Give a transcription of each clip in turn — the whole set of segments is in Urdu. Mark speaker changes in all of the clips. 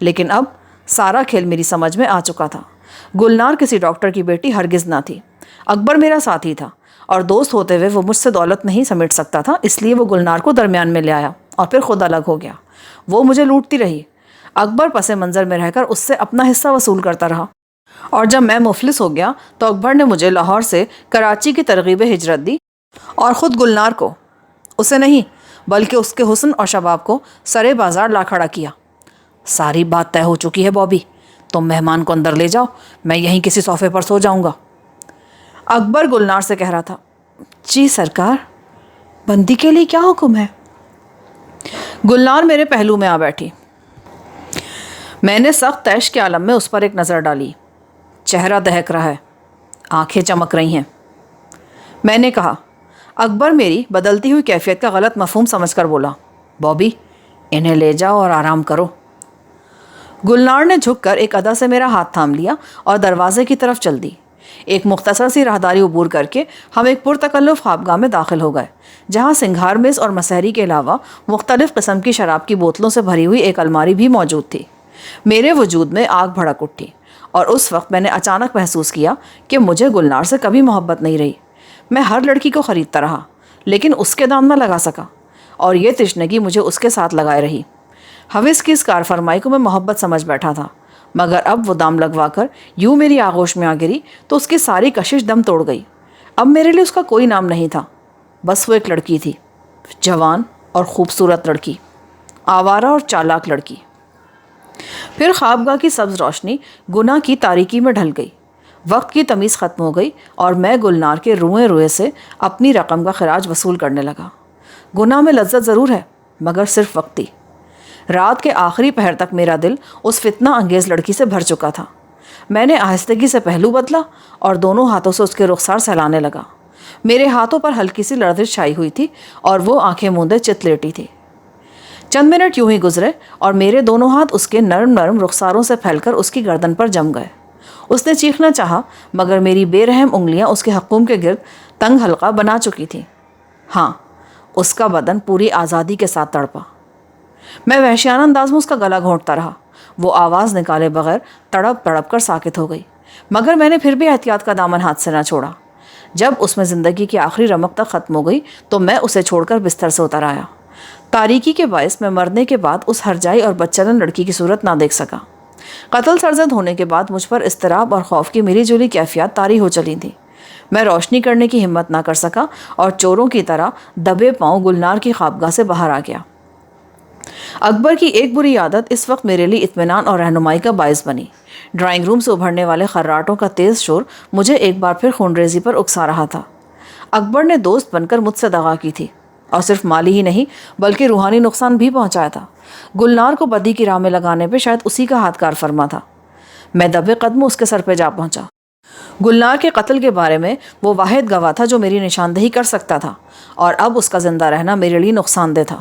Speaker 1: لیکن اب سارا کھیل میری سمجھ میں آ چکا تھا۔ گلنار کسی ڈاکٹر کی بیٹی ہرگز نہ تھی۔ اکبر میرا ساتھی تھا اور دوست ہوتے ہوئے وہ مجھ سے دولت نہیں سمیٹ سکتا تھا، اس لیے وہ گلنار کو درمیان میں لے آیا اور پھر خود الگ ہو گیا۔ وہ مجھے لوٹتی رہی۔ اکبر پس منظر میں رہ کر اس سے اپنا حصہ وصول کرتا رہا، اور جب میں مفلس ہو گیا تو اکبر نے مجھے لاہور سے کراچی کی ترغیب ہجرت دی اور خود گلنار کو، اسے نہیں بلکہ اس کے حسن اور شباب کو سرے بازار لا کھڑا کیا۔ ساری بات طے ہو چکی ہے بابی، تم مہمان کو اندر لے جاؤ، میں یہیں کسی صوفے پر سو جاؤں گا۔ اکبر گلنار سے کہہ رہا تھا، جی سرکار، بندی کے لیے کیا حکم ہے؟ گلنار میرے پہلو میں آ بیٹھی۔ میں نے سخت تیش کے عالم میں اس پر ایک نظر ڈالی۔ چہرہ دہک رہا ہے، آنکھیں چمک رہی ہیں۔ میں نے کہا۔ اکبر میری بدلتی ہوئی کیفیت کا غلط مفہوم سمجھ کر بولا، بابی انہیں لے جاؤ اور آرام کرو۔ گلنار نے جھک کر ایک ادا سے میرا ہاتھ تھام لیا اور دروازے کی طرف چل دی۔ ایک مختصر سی راہداری عبور کر کے ہم ایک پرتکلف خوابگاہ میں داخل ہو گئے، جہاں سنگھار میز اور مسحری کے علاوہ مختلف قسم کی شراب کی بوتلوں سے بھری ہوئی ایک الماری بھی موجود تھی۔ میرے وجود میں آگ بھڑک اٹھی، اور اس وقت میں نے اچانک محسوس کیا کہ مجھے گلنار سے کبھی محبت نہیں رہی۔ میں ہر لڑکی کو خریدتا رہا، لیکن اس کے دام نہ لگا سکا، اور یہ تشنگی مجھے اس کے ساتھ لگائے رہی۔ حوث کی اس کار فرمائی کو میں محبت سمجھ بیٹھا تھا، مگر اب وہ دام لگوا کر یوں میری آغوش میں آ گری تو اس کی ساری کشش دم توڑ گئی۔ اب میرے لیے اس کا کوئی نام نہیں تھا، بس وہ ایک لڑکی تھی، جوان اور خوبصورت لڑکی، آوارہ اور چالاک لڑکی۔ پھر خوابگاہ کی سبز روشنی گناہ کی تاریکی میں ڈھل گئی، وقت کی تمیز ختم ہو گئی، اور میں گلنار کے روئے روئے سے اپنی رقم کا خراج وصول کرنے لگا۔ گناہ میں لذت ضرور ہے، مگر صرف وقتی۔ رات کے آخری پہر تک میرا دل اس فتنہ انگیز لڑکی سے بھر چکا تھا۔ میں نے آہستگی سے پہلو بدلا اور دونوں ہاتھوں سے اس کے رخسار سہلانے لگا۔ میرے ہاتھوں پر ہلکی سی لرزش چھائی ہوئی تھی اور وہ آنکھیں موندے چت لیٹی تھی۔ چند منٹ یوں ہی گزرے اور میرے دونوں ہاتھ اس کے نرم نرم رخساروں سے پھیل کر اس کی گردن پر جم گئے۔ اس نے چیخنا چاہا، مگر میری بے رحم انگلیاں اس کے حلقوم کے گرد تنگ حلقہ بنا چکی تھیں۔ ہاں، اس کا بدن پوری آزادی کے ساتھ تڑپا۔ میں وحشیانہ انداز میں اس کا گلا گھونٹتا رہا۔ وہ آواز نکالے بغیر تڑپ تڑپ کر ساکت ہو گئی، مگر میں نے پھر بھی احتیاط کا دامن ہاتھ سے نہ چھوڑا۔ جب اس میں زندگی کی آخری رمق تک ختم ہو گئی تو میں اسے چھوڑ کر بستر سے اتر آیا۔ تاریکی کے باعث میں مرنے کے بعد اس ہرجائی اور بدچلن لڑکی کی صورت نہ دیکھ سکا۔ قتل سرزد ہونے کے بعد مجھ پر اضطراب اور خوف کی ملی جلی کیفیات طاری ہو چلی تھیں۔ میں روشنی کرنے کی ہمت نہ کر سکا اور چوروں کی طرح دبے پاؤں گلنار کی خوابگاہ سے باہر آ گیا۔ اکبر کی ایک بری عادت اس وقت میرے لیے اطمینان اور رہنمائی کا باعث بنی۔ ڈرائنگ روم سے ابھرنے والے خراٹوں کا تیز شور مجھے ایک بار پھر خونریزی پر اکسا رہا تھا۔ اکبر نے دوست بن کر مجھ سے دغا کی تھی، اور صرف مالی ہی نہیں بلکہ روحانی نقصان بھی پہنچایا تھا۔ گلنار کو بدی کی راہ میں لگانے پہ شاید اسی کا ہاتھ کار فرما تھا۔ میں دبے قدم اس کے سر پہ جا پہنچا۔ گلنار کے قتل کے بارے میں وہ واحد گواہ تھا جو میری نشاندہی کر سکتا تھا، اور اب اس کا زندہ رہنا میرے لیے نقصان دہ تھا۔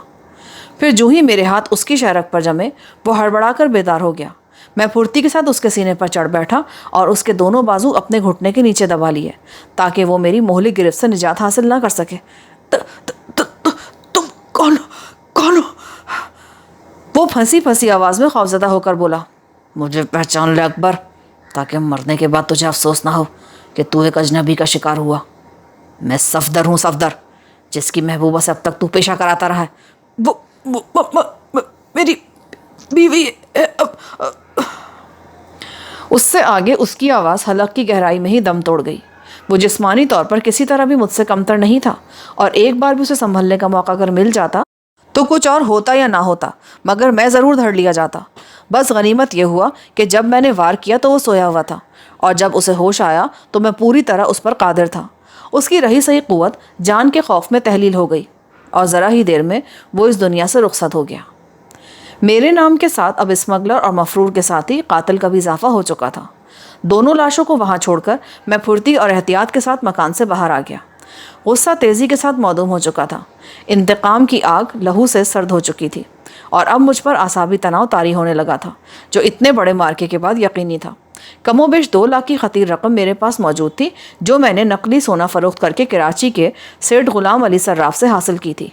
Speaker 1: پھر جو ہی میرے ہاتھ اس کی شہرک پر جمے، وہ ہڑبڑا کر بیدار ہو گیا۔ میں پھرتی کے ساتھ اس کے سینے پر چڑھ بیٹھا اور اس کے دونوں بازو اپنے گھٹنے کے نیچے دبا لیے تاکہ وہ میری مہلک گرفت سے نجات حاصل نہ کر سکے۔ تم کون ہو؟ وہ پھنسی پھنسی آواز میں خوفزدہ ہو کر بولا، مجھے پہچان لے اکبر، تاکہ مرنے کے بعد تجھے افسوس نہ ہو کہ تو ایک اجنبی کا شکار ہوا۔ میں صفدر ہوں، صفدر، جس کی محبوبہ سے اب تک تو پیشہ کراتا رہا ہے۔ وہ میری بیوی ہے۔ اس سے آگے اس کی آواز حلق کی گہرائی میں ہی دم توڑ گئی۔ وہ جسمانی طور پر کسی طرح بھی مجھ سے کمتر نہیں تھا، اور ایک بار بھی اسے سنبھلنے کا موقع اگر مل جاتا تو کچھ اور ہوتا یا نہ ہوتا، مگر میں ضرور دھڑ لیا جاتا۔ بس غنیمت یہ ہوا کہ جب میں نے وار کیا تو وہ سویا ہوا تھا، اور جب اسے ہوش آیا تو میں پوری طرح اس پر قادر تھا۔ اس کی رہی سہی قوت جان کے خوف میں تحلیل ہو گئی، اور ذرا ہی دیر میں وہ اس دنیا سے رخصت ہو گیا۔ میرے نام کے ساتھ اب اسمگلر اور مفرور کے ساتھ ہی قاتل کا بھی اضافہ ہو چکا تھا۔ دونوں لاشوں کو وہاں چھوڑ کر میں پھرتی اور احتیاط کے ساتھ مکان سے باہر آ گیا۔ غصہ تیزی کے ساتھ معدوم ہو چکا تھا، انتقام کی آگ لہو سے سرد ہو چکی تھی، اور اب مجھ پر اعصابی تناؤ طاری ہونے لگا تھا، جو اتنے بڑے مارکے کے بعد یقینی تھا۔ کم و بیش 2 لاکھ کی خطیر رقم میرے پاس موجود تھی، جو میں نے نقلی سونا فروخت کر کے کراچی کے سیٹھ غلام علی صراف سے حاصل کی تھی۔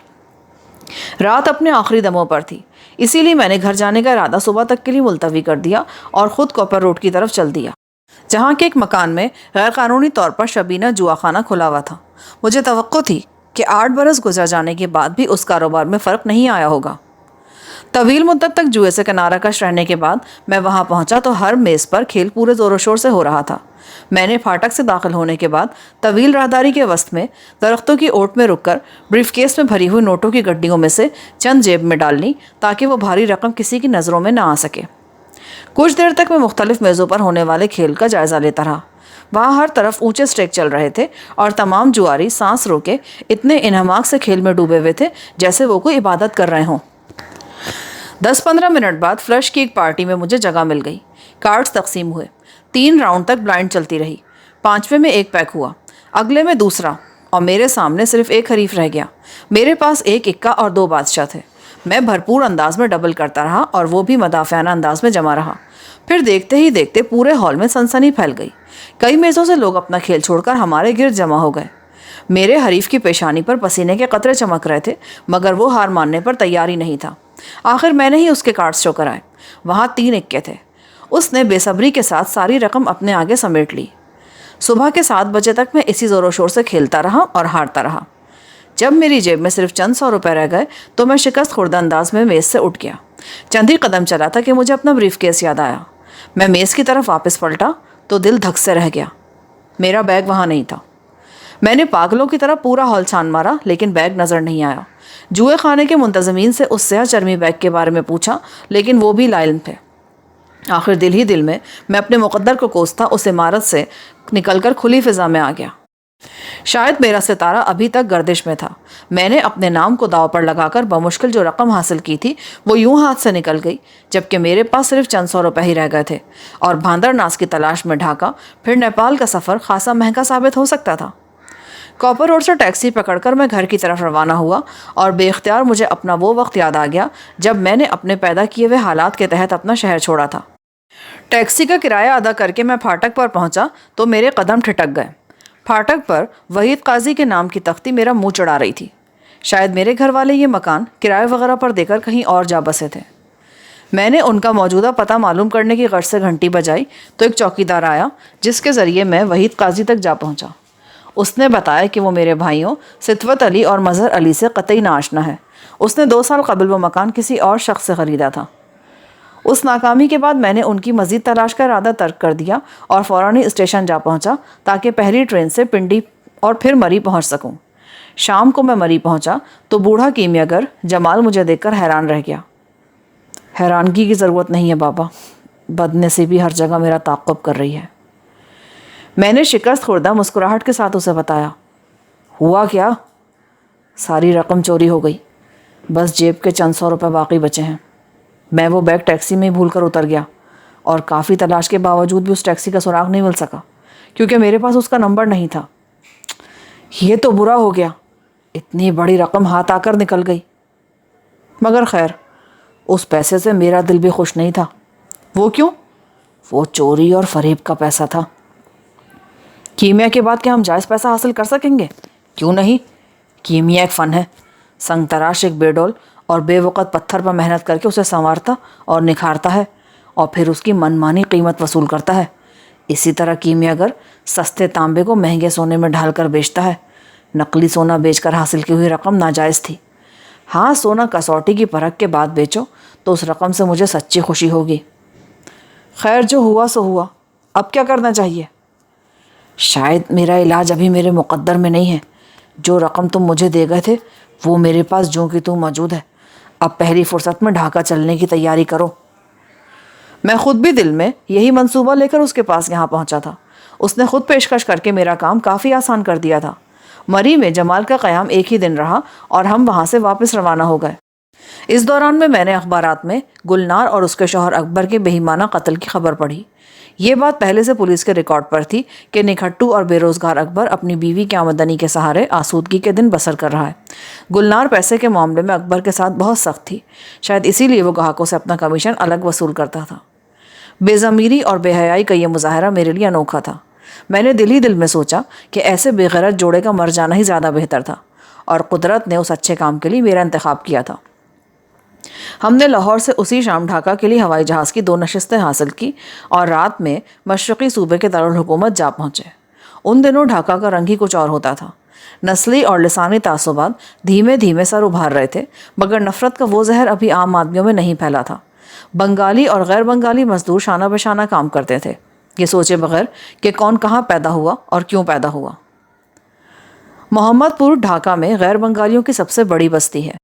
Speaker 1: رات اپنے آخری دموں پر تھی، اسی لیے میں نے گھر جانے کا ارادہ صبح تک کے لیے ملتوی کر دیا اور خود کوپر روڈ کی طرف چل دیا، جہاں کے ایک مکان میں غیر قانونی طور پر شبینہ جوا خانہ کھلا ہوا تھا۔ مجھے توقع تھی کہ 8 برس گزر جانے کے بعد بھی اس کاروبار میں فرق نہیں آیا ہوگا۔ طویل مدت تک جوئے سے کنارہ کش رہنے کے بعد میں وہاں پہنچا تو ہر میز پر کھیل پورے زور و شور سے ہو رہا تھا۔ میں نے پھاٹک سے داخل ہونے کے بعد طویل راہداری کے وسط میں درختوں کی اوٹ میں رک کر بریف کیس میں بھری ہوئی نوٹوں کی گڈیوں میں سے چند جیب میں ڈال لی تاکہ وہ بھاری رقم کسی کی نظروں میں نہ آ سکے۔ کچھ دیر تک میں مختلف میزوں پر ہونے والے کھیل کا جائزہ لیتا رہا۔ وہاں ہر طرف اونچے سٹیک چل رہے تھے اور تمام جواری سانس روکے اتنے انہماک سے کھیل میں ڈوبے ہوئے تھے جیسے وہ کوئی عبادت کر رہے ہوں۔ 10-15 منٹ بعد فلش کی ایک پارٹی میں مجھے جگہ مل گئی۔ کارڈز تقسیم ہوئے۔ 3 راؤنڈ تک بلائنڈ چلتی رہی۔ 5ویں میں ایک پیک ہوا، اگلے میں دوسرا، اور میرے سامنے صرف ایک حریف رہ گیا۔ میرے پاس ایک اکا اور 2 بادشاہ تھے۔ میں بھرپور انداز میں ڈبل کرتا رہا اور وہ بھی مدافعانہ انداز میں جمع رہا۔ پھر دیکھتے ہی دیکھتے پورے ہال میں سنسنی پھیل گئی۔ کئی میزوں سے لوگ اپنا کھیل چھوڑ کر ہمارے گرد جمع ہو گئے۔ میرے حریف کی پیشانی پر پسینے کے قطرے چمک رہے تھے، مگر وہ ہار ماننے پر تیار ہی نہیں تھا۔ آخر میں نے ہی اس کے کارڈز شو کرائے۔ وہاں 3 اکے تھے۔ اس نے بے صبری کے ساتھ ساری رقم اپنے آگے سمیٹ لی۔ صبح کے 7 بجے تک میں اسی زور و شور سے کھیلتا رہا اور ہارتا رہا۔ جب میری جیب میں صرف چند 100 روپے رہ گئے تو میں شکست خوردہ انداز میں میز سے اٹھ گیا۔ چند ہی قدم چلا تھا کہ مجھے اپنا بریف کیس یاد آیا۔ میں میز کی طرف واپس پلٹا تو دل دھک سے رہ گیا۔ میرا بیگ وہاں نہیں تھا۔ میں نے پاگلوں کی طرح پورا ہال چھان مارا لیکن بیگ نظر نہیں آیا۔ جوئے خانے کے منتظمین سے اس سیاہ چرمی بیگ کے بارے میں پوچھا لیکن وہ بھی لا علم تھے۔ آخر دل ہی دل میں اپنے مقدر کو کوستا اس عمارت سے نکل کر کھلی فضا میں آ گیا۔ شاید میرا ستارہ ابھی تک گردش میں تھا۔ میں نے اپنے نام کو داؤ پر لگا کر بمشکل جو رقم حاصل کی تھی وہ یوں ہاتھ سے نکل گئی، جبکہ میرے پاس صرف چند 100 روپے ہی رہ گئے تھے، اور بھاندر ناس کی تلاش میں ڈھاکہ پھر نیپال کا سفر خاصا مہنگا ثابت ہو سکتا تھا۔ کوپر روڈ سے ٹیکسی پکڑ کر میں گھر کی طرف روانہ ہوا اور بے اختیار مجھے اپنا وہ وقت یاد آ گیا جب میں نے اپنے پیدا کیے ہوئے حالات کے تحت اپنا شہر چھوڑا تھا۔ ٹیکسی کا کرایہ ادا کر کے میں پھاٹک پر پہنچا تو میرے قدم ٹھٹک گئے۔ پھاٹک پر وحید قاضی کے نام کی تختی میرا منہ چڑھا رہی تھی۔ شاید میرے گھر والے یہ مکان کرایہ وغیرہ پر دے کر کہیں اور جا بسے تھے۔ میں نے ان کا موجودہ پتہ معلوم کرنے کی غرض سے گھنٹی بجائی تو ایک چوکیدار آیا جس کے ذریعے میں وحید قاضی تک جا پہنچا۔ اس نے بتایا کہ وہ میرے بھائیوں ستوت علی اور مظہر علی سے قطعی ناآشنا ہے۔ اس نے 2 سال قبل وہ مکان کسی اور شخص سے خریدا تھا۔ اس ناکامی کے بعد میں نے ان کی مزید تلاش کا ارادہ ترک کر دیا اور فوراً اسٹیشن جا پہنچا تاکہ پہلی ٹرین سے پنڈی اور پھر مری پہنچ سکوں۔ شام کو میں مری پہنچا تو بوڑھا کیمیاگر جمال مجھے دیکھ کر حیران رہ گیا۔ حیرانگی کی ضرورت نہیں ہے بابا، بدنصیبی ہر جگہ میرا تعاقب کر رہی ہے۔ میں نے شکست خوردہ مسکراہٹ کے ساتھ اسے بتایا۔ ہوا کیا؟ ساری رقم چوری ہو گئی، بس جیب کے چند 100 روپے باقی بچے ہیں۔ میں وہ بیگ ٹیکسی میں ہی بھول کر اتر گیا اور کافی تلاش کے باوجود بھی اس ٹیکسی کا سراغ نہیں مل سکا کیونکہ میرے پاس اس کا نمبر نہیں تھا۔ یہ تو برا ہو گیا، اتنی بڑی رقم ہاتھ آ کر نکل گئی۔ مگر خیر، اس پیسے سے میرا دل بھی خوش نہیں تھا۔ وہ کیوں؟ وہ چوری اور فریب کا پیسہ تھا۔ کیمیا کے بعد کیا ہم جائز پیسہ حاصل کر سکیں گے؟ کیوں نہیں؟ کیمیا ایک فن ہے۔ سنگ تراش ایک بے ڈول اور بے وقت پتھر پر محنت کر کے اسے سنوارتا اور نکھارتا ہے اور پھر اس کی منمانی قیمت وصول کرتا ہے۔ اسی طرح کیمیاگر سستے تانبے کو مہنگے سونے میں ڈھال کر بیچتا ہے۔ نقلی سونا بیچ کر حاصل کی ہوئی رقم ناجائز تھی۔ ہاں، سونا کسوٹی کی پرکھ کے بعد بیچو تو اس رقم سے مجھے سچی خوشی ہوگی۔ خیر، جو ہوا سو ہوا، اب کیا کرنا چاہیے؟ شاید میرا علاج ابھی میرے مقدر میں نہیں ہے۔ جو رقم تم مجھے دے گئے تھے وہ میرے پاس جوں کی توں موجود ہے۔ اب پہلی فرصت میں ڈھاکہ چلنے کی تیاری کرو۔ میں خود بھی دل میں یہی منصوبہ لے کر اس کے پاس یہاں پہنچا تھا۔ اس نے خود پیشکش کر کے میرا کام کافی آسان کر دیا تھا۔ مری میں جمال کا قیام ایک ہی دن رہا اور ہم وہاں سے واپس روانہ ہو گئے۔ اس دوران میں نے اخبارات میں گلنار اور اس کے شوہر اکبر کے بہیمانہ قتل کی خبر پڑھی۔ یہ بات پہلے سے پولیس کے ریکارڈ پر تھی کہ نکھٹو اور بے روزگار اکبر اپنی بیوی کی آمدنی کے سہارے آسودگی کے دن بسر کر رہا ہے۔ گلنار پیسے کے معاملے میں اکبر کے ساتھ بہت سخت تھی، شاید اسی لیے وہ گاہکوں سے اپنا کمیشن الگ وصول کرتا تھا۔ بے ضمیری اور بے حیائی کا یہ مظاہرہ میرے لیے انوکھا تھا۔ میں نے دل ہی دل میں سوچا کہ ایسے بے غیرت جوڑے کا مر جانا ہی زیادہ بہتر تھا، اور قدرت نے اس اچھے کام کے لیے میرا انتخاب کیا تھا۔ ہم نے لاہور سے اسی شام ڈھاکہ کے لیے ہوائی جہاز کی 2 نشستیں حاصل کی اور رات میں مشرقی صوبے کے دارالحکومت جا پہنچے۔ ان دنوں ڈھاکہ کا رنگ ہی کچھ اور ہوتا تھا۔ نسلی اور لسانی تعصبات دھیمے دھیمے سر ابھار رہے تھے، مگر نفرت کا وہ زہر ابھی عام آدمیوں میں نہیں پھیلا تھا۔ بنگالی اور غیر بنگالی مزدور شانہ بہ شانہ کام کرتے تھے، یہ سوچے بغیر کہ کون کہاں پیدا ہوا اور کیوں پیدا ہوا۔ محمد پور ڈھاکہ میں غیر بنگالیوں کی سب سے بڑی بستی ہے۔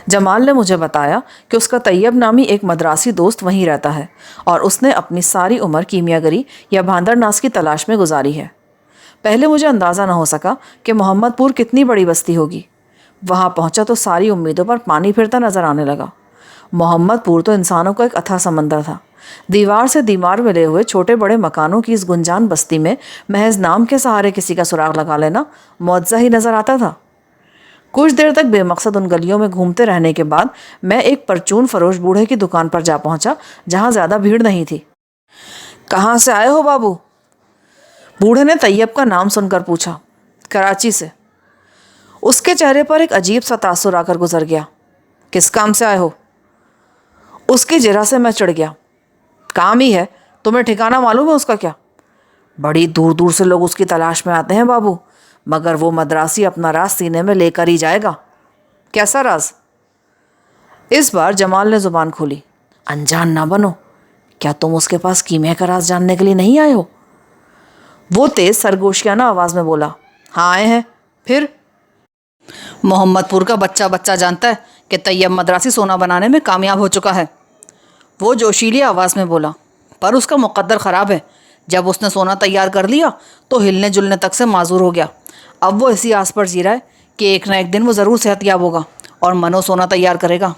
Speaker 1: جمال نے مجھے بتایا کہ اس کا طیب نامی ایک مدراسی دوست وہیں رہتا ہے اور اس نے اپنی ساری عمر کیمیا گری یا بھاندر ناس کی تلاش میں گزاری ہے۔ پہلے مجھے اندازہ نہ ہو سکا کہ محمد پور کتنی بڑی بستی ہوگی۔ وہاں پہنچا تو ساری امیدوں پر پانی پھرتا نظر آنے لگا۔ محمد پور تو انسانوں کا ایک اتھا سمندر تھا۔ دیوار سے دیوار ملے ہوئے چھوٹے بڑے مکانوں کی اس گنجان بستی میں محض نام کے سہارے کسی کا سراغ لگا لینا معجزہ ہی نظر آتا تھا۔ کچھ دیر تک بے مقصد ان گلیوں میں گھومتے رہنے کے بعد میں ایک پرچون فروش بوڑھے کی دکان پر جا پہنچا جہاں زیادہ بھیڑ نہیں تھی۔ کہاں سے آئے ہو بابو؟ بوڑھے نے طیب کا نام سن کر پوچھا۔ کراچی سے۔ اس کے چہرے پر ایک عجیب سا تاثر آ کر گزر گیا۔ کس کام سے آئے ہو؟ اس کی جرح سے میں چڑھ گیا۔ کام ہی ہے، تمہیں ٹھکانہ معلوم ہے اس کا کیا؟ بڑی دور دور سے لوگ اس کی تلاش میں آتے ہیں بابو، مگر وہ مدراسی اپنا راز سینے میں لے کر ہی جائے گا۔ کیسا راز؟ اس بار جمال نے زبان کھولی۔ انجان نہ بنو، کیا تم اس کے پاس کیمیا کا راز جاننے کے لیے نہیں آئے ہو؟ وہ تیز سرگوشیانہ آواز میں بولا۔ ہاں آئے ہیں، پھر؟ محمد پور کا بچہ بچہ جانتا ہے کہ طیب مدراسی سونا بنانے میں کامیاب ہو چکا ہے۔ وہ جوشیلی آواز میں بولا۔ پر اس کا مقدر خراب ہے، جب اس نے سونا تیار کر لیا تو ہلنے جلنے تک سے معذور ہو گیا۔ اب وہ اسی آس پر جی رہا ہے کہ ایک نہ ایک دن وہ ضرور صحت یاب ہوگا اور منو سونا تیار کرے گا۔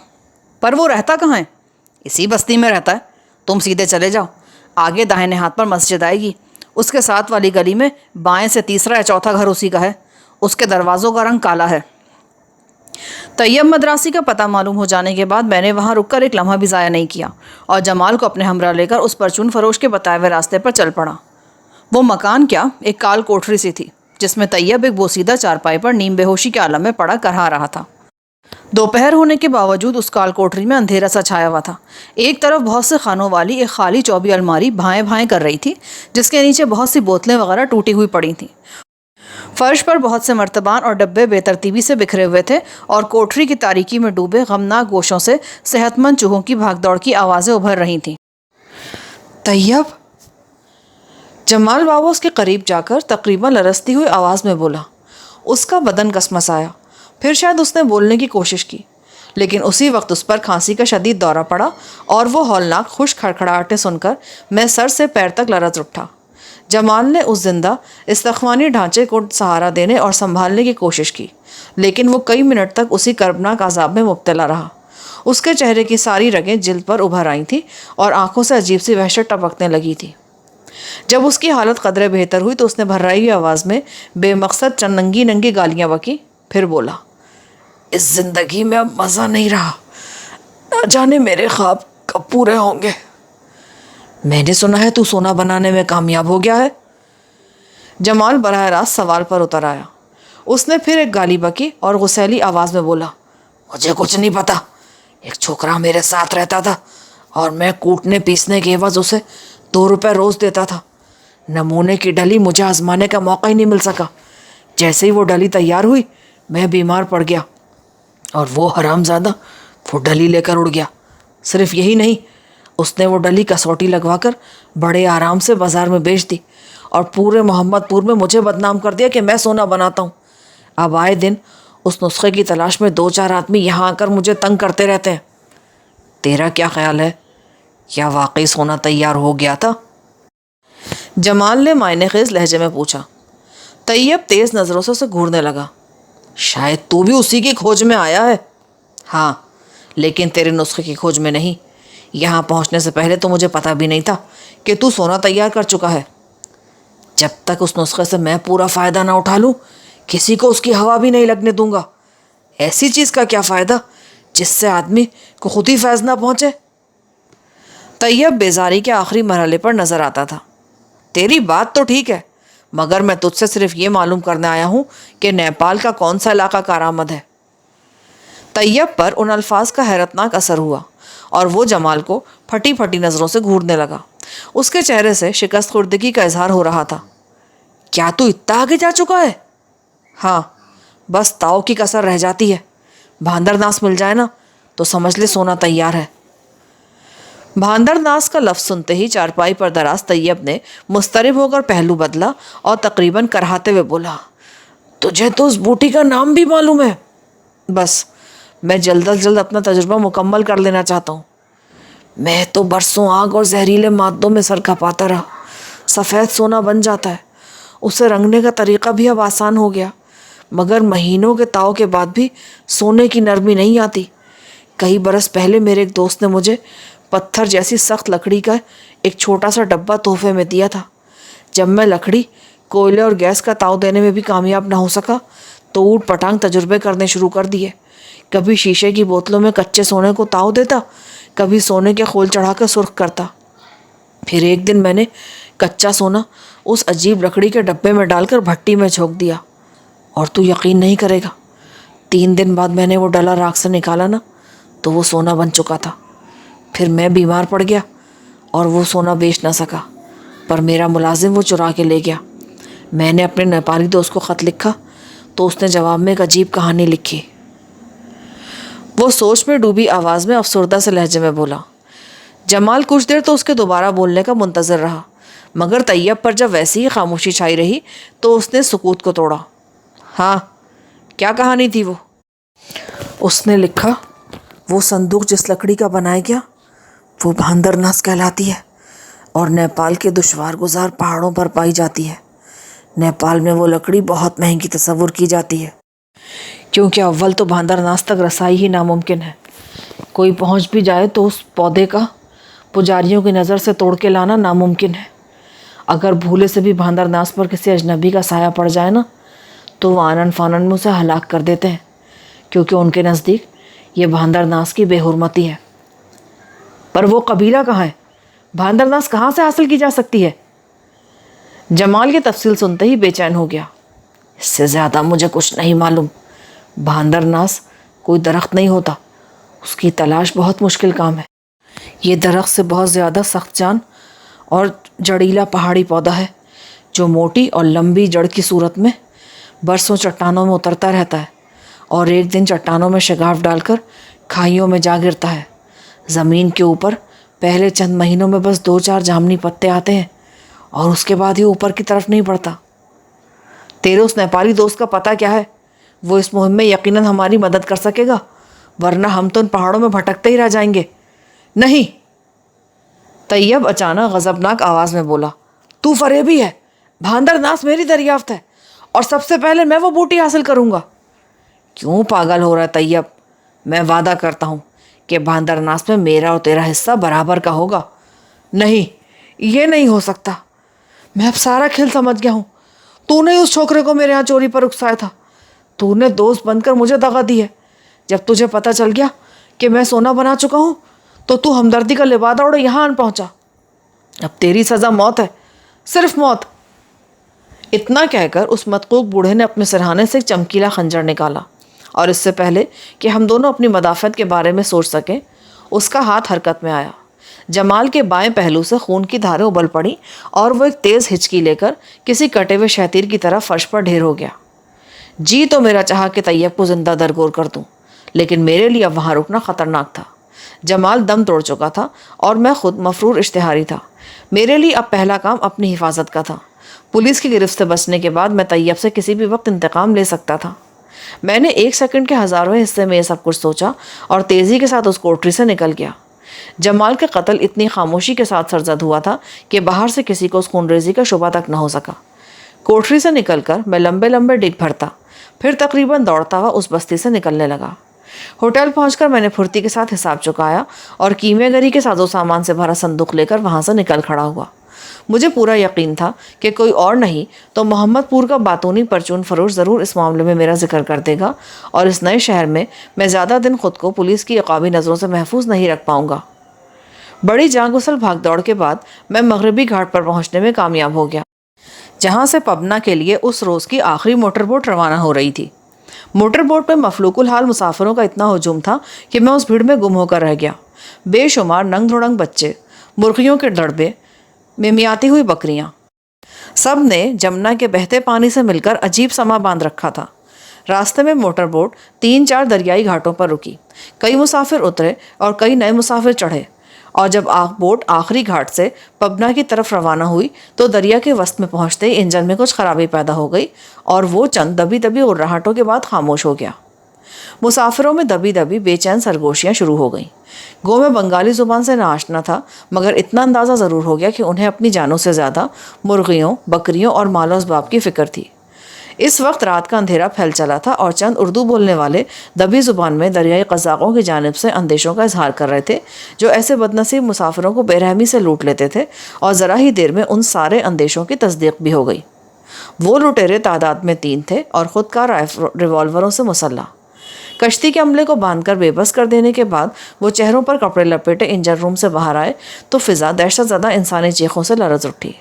Speaker 1: پر وہ رہتا کہاں ہے؟ اسی بستی میں رہتا ہے۔ تم سیدھے چلے جاؤ، آگے داہنے ہاتھ پر مسجد آئے گی، اس کے ساتھ والی گلی میں بائیں سے تیسرا یا چوتھا گھر اسی کا ہے۔ اس کے دروازوں کا رنگ کالا ہے۔ طیب مدراسی کا پتہ معلوم ہو جانے کے بعد میں نے وہاں رک کر ایک لمحہ بھی ضائع نہیں کیا اور جمال کو اپنے ہمراہ لے کر اس پرچون فروش کے بتائے ہوئے راستے پر چل پڑا۔ وہ مکان کیا، ایک کال کوٹری سی تھی جس میں طیب ایک بوسیدہ چارپائی پر نیم بے ہوشی کے عالم میں پڑا کرہا رہا تھا۔ دوپہر ہونے کے باوجود اس کال کوٹری میں اندھیرا سا چھایا ہوا تھا۔ ایک طرف بہت سے خانوں والی ایک خالی چوبی الماری بھائیں بھائیں کر رہی تھی جس کے نیچے بہت سی بوتلیں وغیرہ ٹوٹی ہوئی پڑی تھیں۔ فرش پر بہت سے مرتبان اور ڈبے بے ترتیبی سے بکھرے ہوئے تھے اور کوٹری کی تاریکی میں ڈوبے غمناک گوشوں سے صحت مند چوہوں کی بھاگ دوڑ کی آوازیں ابھر رہی تھیں۔ طیب؟ جمال بابو اس کے قریب جا کر تقریباً لرزتی ہوئی آواز میں بولا۔ اس کا بدن کسمسایا، پھر شاید اس نے بولنے کی کوشش کی، لیکن اسی وقت اس پر کھانسی کا شدید دورہ پڑا اور وہ ہولناک خشک کھڑکھڑاہٹیں سن کر میں سر سے پیر تک لرز اٹھا۔ جمال نے اس زندہ استخوانی ڈھانچے کو سہارا دینے اور سنبھالنے کی کوشش کی، لیکن وہ کئی منٹ تک اسی کربناک عذاب میں مبتلا رہا۔ اس کے چہرے کی ساری رگیں جلد پر ابھر آئی تھیں اور آنکھوں سے عجیب سی وحشت ٹپکنے لگی تھی۔ جب اس کی حالت قدرے بہتر ہوئی تو اس نے بھررائی ہوئی آواز میں بے مقصد چند ننگی ننگی گالیاں بکی، پھر بولا۔ اس زندگی میں اب مزہ نہیں رہا، نہ جانے میرے خواب کب پورے ہوں گے۔ میں نے سنا ہے تو سونا بنانے میں کامیاب ہو گیا ہے۔ جمال براہ راست سوال پر اتر آیا۔ اس نے پھر ایک گالی بکی اور غسیلی آواز میں بولا۔ مجھے کچھ نہیں پتا، ایک چھوکرا میرے ساتھ رہتا تھا اور میں کوٹنے پیسنے کے عوض اسے 2 روپے روز دیتا تھا۔ نمونے کی ڈلی مجھے آزمانے کا موقع ہی نہیں مل سکا۔ جیسے ہی وہ ڈلی تیار ہوئی میں بیمار پڑ گیا اور وہ حرامزادہ وہ ڈلی لے کر اڑ گیا۔ صرف یہی نہیں، اس نے وہ ڈلی کسوٹی لگوا کر بڑے آرام سے بازار میں بیچ دی اور پورے محمد پور میں مجھے بدنام کر دیا کہ میں سونا بناتا ہوں۔ اب آئے دن اس نسخے کی تلاش میں 2-4 آدمی یہاں آ کر مجھے تنگ کرتے رہتے ہیں۔ تیرا کیا خیال ہے، کیا واقعی سونا تیار ہو گیا تھا؟ جمال نے معنی خیز لہجے میں پوچھا۔ طیب تیز نظروں سے اسے گھورنے لگا۔ شاید تو بھی اسی کی کھوج میں آیا ہے۔ ہاں، لیکن تیرے نسخے کی کھوج میں نہیں۔ یہاں پہنچنے سے پہلے تو مجھے پتہ بھی نہیں تھا کہ تو سونا تیار کر چکا ہے۔ جب تک اس نسخے سے میں پورا فائدہ نہ اٹھا لوں کسی کو اس کی ہوا بھی نہیں لگنے دوں گا۔ ایسی چیز کا کیا فائدہ جس سے آدمی کو خود ہی فیض نہ پہنچے؟ طیب بیزاری کے آخری مرحلے پر نظر آتا تھا۔ تیری بات تو ٹھیک ہے، مگر میں تجھ سے صرف یہ معلوم کرنے آیا ہوں کہ نیپال کا کون سا علاقہ کارآمد ہے۔ طیب پر ان الفاظ کا حیرتناک اثر ہوا اور وہ جمال کو پھٹی پھٹی نظروں سے گھورنے لگا۔ اس کے چہرے سے شکست خوردگی کا اظہار ہو رہا تھا۔ کیا تو اتنا آگے جا چکا ہے؟ ہاں، بس تاؤ کی کسر رہ جاتی ہے۔ بھاندر ناس مل جائے نا تو سمجھ لے سونا تیار ہے۔ بھاندر ناس کا لفظ سنتے ہی چارپائی پر دراز طیب نے مضطرب ہو کر پہلو بدلا اور تقریباً کرہاتے ہوئے بولا، تجھے تو اس بوٹی کا نام بھی معلوم ہے؟ بس میں جلد از جلد اپنا تجربہ مکمل کر لینا چاہتا ہوں۔ میں تو برسوں آگ اور زہریلے مادوں میں سر کھپاتا رہا۔ سفید سونا بن جاتا ہے، اسے رنگنے کا طریقہ بھی اب آسان ہو گیا، مگر مہینوں کے تاؤ کے بعد بھی سونے کی نرمی نہیں آتی۔ کئی برس پہلے میرے ایک دوست نے مجھے پتھر جیسی سخت لکڑی کا ایک چھوٹا سا ڈبہ تحفے میں دیا تھا۔ جب میں لکڑی، کوئلے اور گیس کا تاؤ دینے میں بھی کامیاب نہ ہو سکا تو اوٹ پٹانگ تجربے کرنے شروع کر دیے۔ کبھی شیشے کی بوتلوں میں کچے سونے کو تاؤ دیتا، کبھی سونے کے خول چڑھا کر سرخ کرتا۔ پھر ایک دن میں نے کچا سونا اس عجیب لکڑی کے ڈبے میں ڈال کر بھٹی میں جھونک دیا، اور تو یقین نہیں کرے گا، 3 دن بعد میں نے وہ ڈلا راکھ سے نکالا نا تو وہ سونا بن چکا تھا۔ پھر میں بیمار پڑ گیا اور وہ سونا بیچ نہ سکا، پر میرا ملازم وہ چرا کے لے گیا۔ میں نے اپنے نیپالی دوست کو خط لکھا تو اس نے جواب میں ایک عجیب کہانی لکھی۔ وہ سوچ میں ڈوبی آواز میں افسردہ سے لہجے میں بولا۔ جمال کچھ دیر تو اس کے دوبارہ بولنے کا منتظر رہا، مگر طیب پر جب ویسی ہی خاموشی چھائی رہی تو اس نے سکوت کو توڑا۔ ہاں، کیا کہانی تھی وہ؟ اس نے لکھا، وہ صندوق جس لکڑی کا بنایا گیا وہ بھاندر ناس کہلاتی ہے اور نیپال کے دشوار گزار پہاڑوں پر پائی جاتی ہے۔ نیپال میں وہ لکڑی بہت مہنگی تصور کی جاتی ہے، کیونکہ اول تو بھاندر ناس تک رسائی ہی ناممکن ہے۔ کوئی پہنچ بھی جائے تو اس پودے کا پجاریوں کی نظر سے توڑ کے لانا ناممکن ہے۔ اگر بھولے سے بھی بھاندر ناس پر کسی اجنبی کا سایہ پڑ جائے نا تو وہ آنن فانن میں اسے ہلاک کر دیتے ہیں، کیونکہ ان کے نزدیک یہ بھاندر ناس کی بے حرمتی ہے۔ پر وہ قبیلہ کہاں ہے؟ بھاندر ناس کہاں سے حاصل کی جا سکتی ہے؟ جمال یہ تفصیل سنتے ہی بے چین ہو گیا۔ اس سے زیادہ مجھے کچھ نہیں معلوم۔ بھاندر ناس کوئی درخت نہیں ہوتا، اس کی تلاش بہت مشکل کام ہے۔ یہ درخت سے بہت زیادہ سخت جان اور جڑیلا پہاڑی پودا ہے جو موٹی اور لمبی جڑ کی صورت میں برسوں چٹانوں میں اترتا رہتا ہے اور ایک دن چٹانوں میں شگاف ڈال کر کھائیوں میں جا گرتا ہے۔ زمین کے اوپر پہلے چند مہینوں میں بس 2-4 جامنی پتے آتے ہیں اور اس کے بعد یہ اوپر کی طرف نہیں بڑھتا۔ تیرے اس نیپالی دوست کا پتہ کیا ہے؟ وہ اس مہم میں یقیناً ہماری مدد کر سکے گا، ورنہ ہم تو ان پہاڑوں میں بھٹکتے ہی رہ جائیں گے۔ نہیں، طیب اچانک غضبناک آواز میں بولا، تو فریبی ہے۔ بھاندر ناس میری دریافت ہے اور سب سے پہلے میں وہ بوٹی حاصل کروں گا۔ کیوں پاگل ہو رہا ہے طیب؟ میں وعدہ کرتا ہوں کہ بھاندر ناس میں میرا اور تیرا حصہ برابر کا ہوگا۔ نہیں، یہ نہیں ہو سکتا۔ میں اب سارا کھیل سمجھ گیا ہوں۔ تو نے اس چھوکرے کو میرے ہاں چوری پر اکسایا تھا، تو نے دوست بن کر مجھے دغا دی ہے۔ جب تجھے پتہ چل گیا کہ میں سونا بنا چکا ہوں تو ہمدردی کا لبادہ اوڑے یہاں آن پہنچا۔ اب تیری سزا موت ہے، صرف موت۔ اتنا کہہ کر اس مدقوق بوڑھے نے اپنے سرہانے سے ایک چمکیلا خنجر نکالا اور اس سے پہلے کہ ہم دونوں اپنی مدافعت کے بارے میں سوچ سکیں اس کا ہاتھ حرکت میں آیا۔ جمال کے بائیں پہلو سے خون کی دھاریں ابل پڑیں اور وہ ایک تیز ہچکی لے کر کسی کٹے ہوئے شیطیر کی طرح فرش پر ڈھیر ہو گیا۔ جی تو میرا چاہا کہ طیب کو زندہ درگور کر دوں، لیکن میرے لیے اب وہاں رکنا خطرناک تھا۔ جمال دم توڑ چکا تھا اور میں خود مفرور اشتہاری تھا۔ میرے لیے اب پہلا کام اپنی حفاظت کا تھا۔ پولیس کی گرفت سے بچنے کے بعد میں طیب سے کسی بھی وقت انتقام لے سکتا تھا۔ میں نے 1 سیکنڈ کے 1000ویں حصے میں یہ سب کچھ سوچا اور تیزی کے ساتھ اس کوٹری سے نکل گیا۔ جمال کا قتل اتنی خاموشی کے ساتھ سرزد ہوا تھا کہ باہر سے کسی کو اس خونریزی کا شبہ تک نہ ہو سکا۔ کوٹری سے نکل کر میں لمبے لمبے ڈگ بھرتا، پھر تقریباً دوڑتا ہوا اس بستی سے نکلنے لگا۔ ہوٹل پہنچ کر میں نے پھرتی کے ساتھ حساب چکایا اور کیمیا گری کے ساز و سامان سے بھرا صندوق لے کر وہاں سے نکل کھڑا ہوا۔ مجھے پورا یقین تھا کہ کوئی اور نہیں تو محمد پور کا باتونی پرچون فروش ضرور اس معاملے میں میرا ذکر کر دے گا اور اس نئے شہر میں زیادہ دن خود کو پولیس کی عقابی نظروں سے محفوظ نہیں رکھ پاؤں گا۔ بڑی جان گسل بھاگ دوڑ کے بعد میں مغربی گھاٹ پر پہنچنے میں کامیاب ہو گیا، جہاں سے پبنا کے لیے اس روز کی آخری موٹر بوٹ روانہ ہو رہی تھی۔ موٹر بوٹ میں مفلوق الحال مسافروں کا اتنا ہجوم تھا کہ میں اس بھیڑ میں گم ہو کر رہ گیا۔ بے شمار ننگ دھڑنگ بچے، مرغیوں کے ڈڑبے، میمیاتی ہوئی بکریاں، سب نے جمنا کے بہتے پانی سے مل کر عجیب سما باندھ رکھا تھا۔ راستے میں موٹر بوٹ 3-4 دریائی گھاٹوں پر رکی، کئی مسافر اترے اور کئی نئے مسافر چڑھے، اور جب بوٹ آخری گھاٹ سے پبنا کی طرف روانہ ہوئی تو دریا کے وسط میں پہنچتے ہی انجن میں کچھ خرابی پیدا ہو گئی اور وہ چند دبی دبی غراہٹوں کے بعد خاموش ہو گیا۔ مسافروں میں دبی دبی بے چین سرگوشیاں شروع ہو گئیں۔ گو میں بنگالی زبان سے ناآشنا تھا، مگر اتنا اندازہ ضرور ہو گیا کہ انہیں اپنی جانوں سے زیادہ مرغیوں، بکریوں اور مال و اسباب کی فکر تھی۔ اس وقت رات کا اندھیرا پھیل چلا تھا اور چند اردو بولنے والے دبی زبان میں دریائی قزاقوں کی جانب سے اندیشوں کا اظہار کر رہے تھے، جو ایسے بدنصیب مسافروں کو بے رحمی سے لوٹ لیتے تھے، اور ذرا ہی دیر میں ان سارے اندیشوں کی تصدیق بھی ہو گئی۔ وہ لٹیرے تعداد میں 3 تھے اور خود کار ریوالوروں سے مسلح۔ کشتی کے عملے کو باندھ کر بے بس کر دینے کے بعد وہ چہروں پر کپڑے لپیٹے انجن روم سے باہر آئے تو فضا دہشت زدہ انسانی چیخوں سے لرز اٹھی۔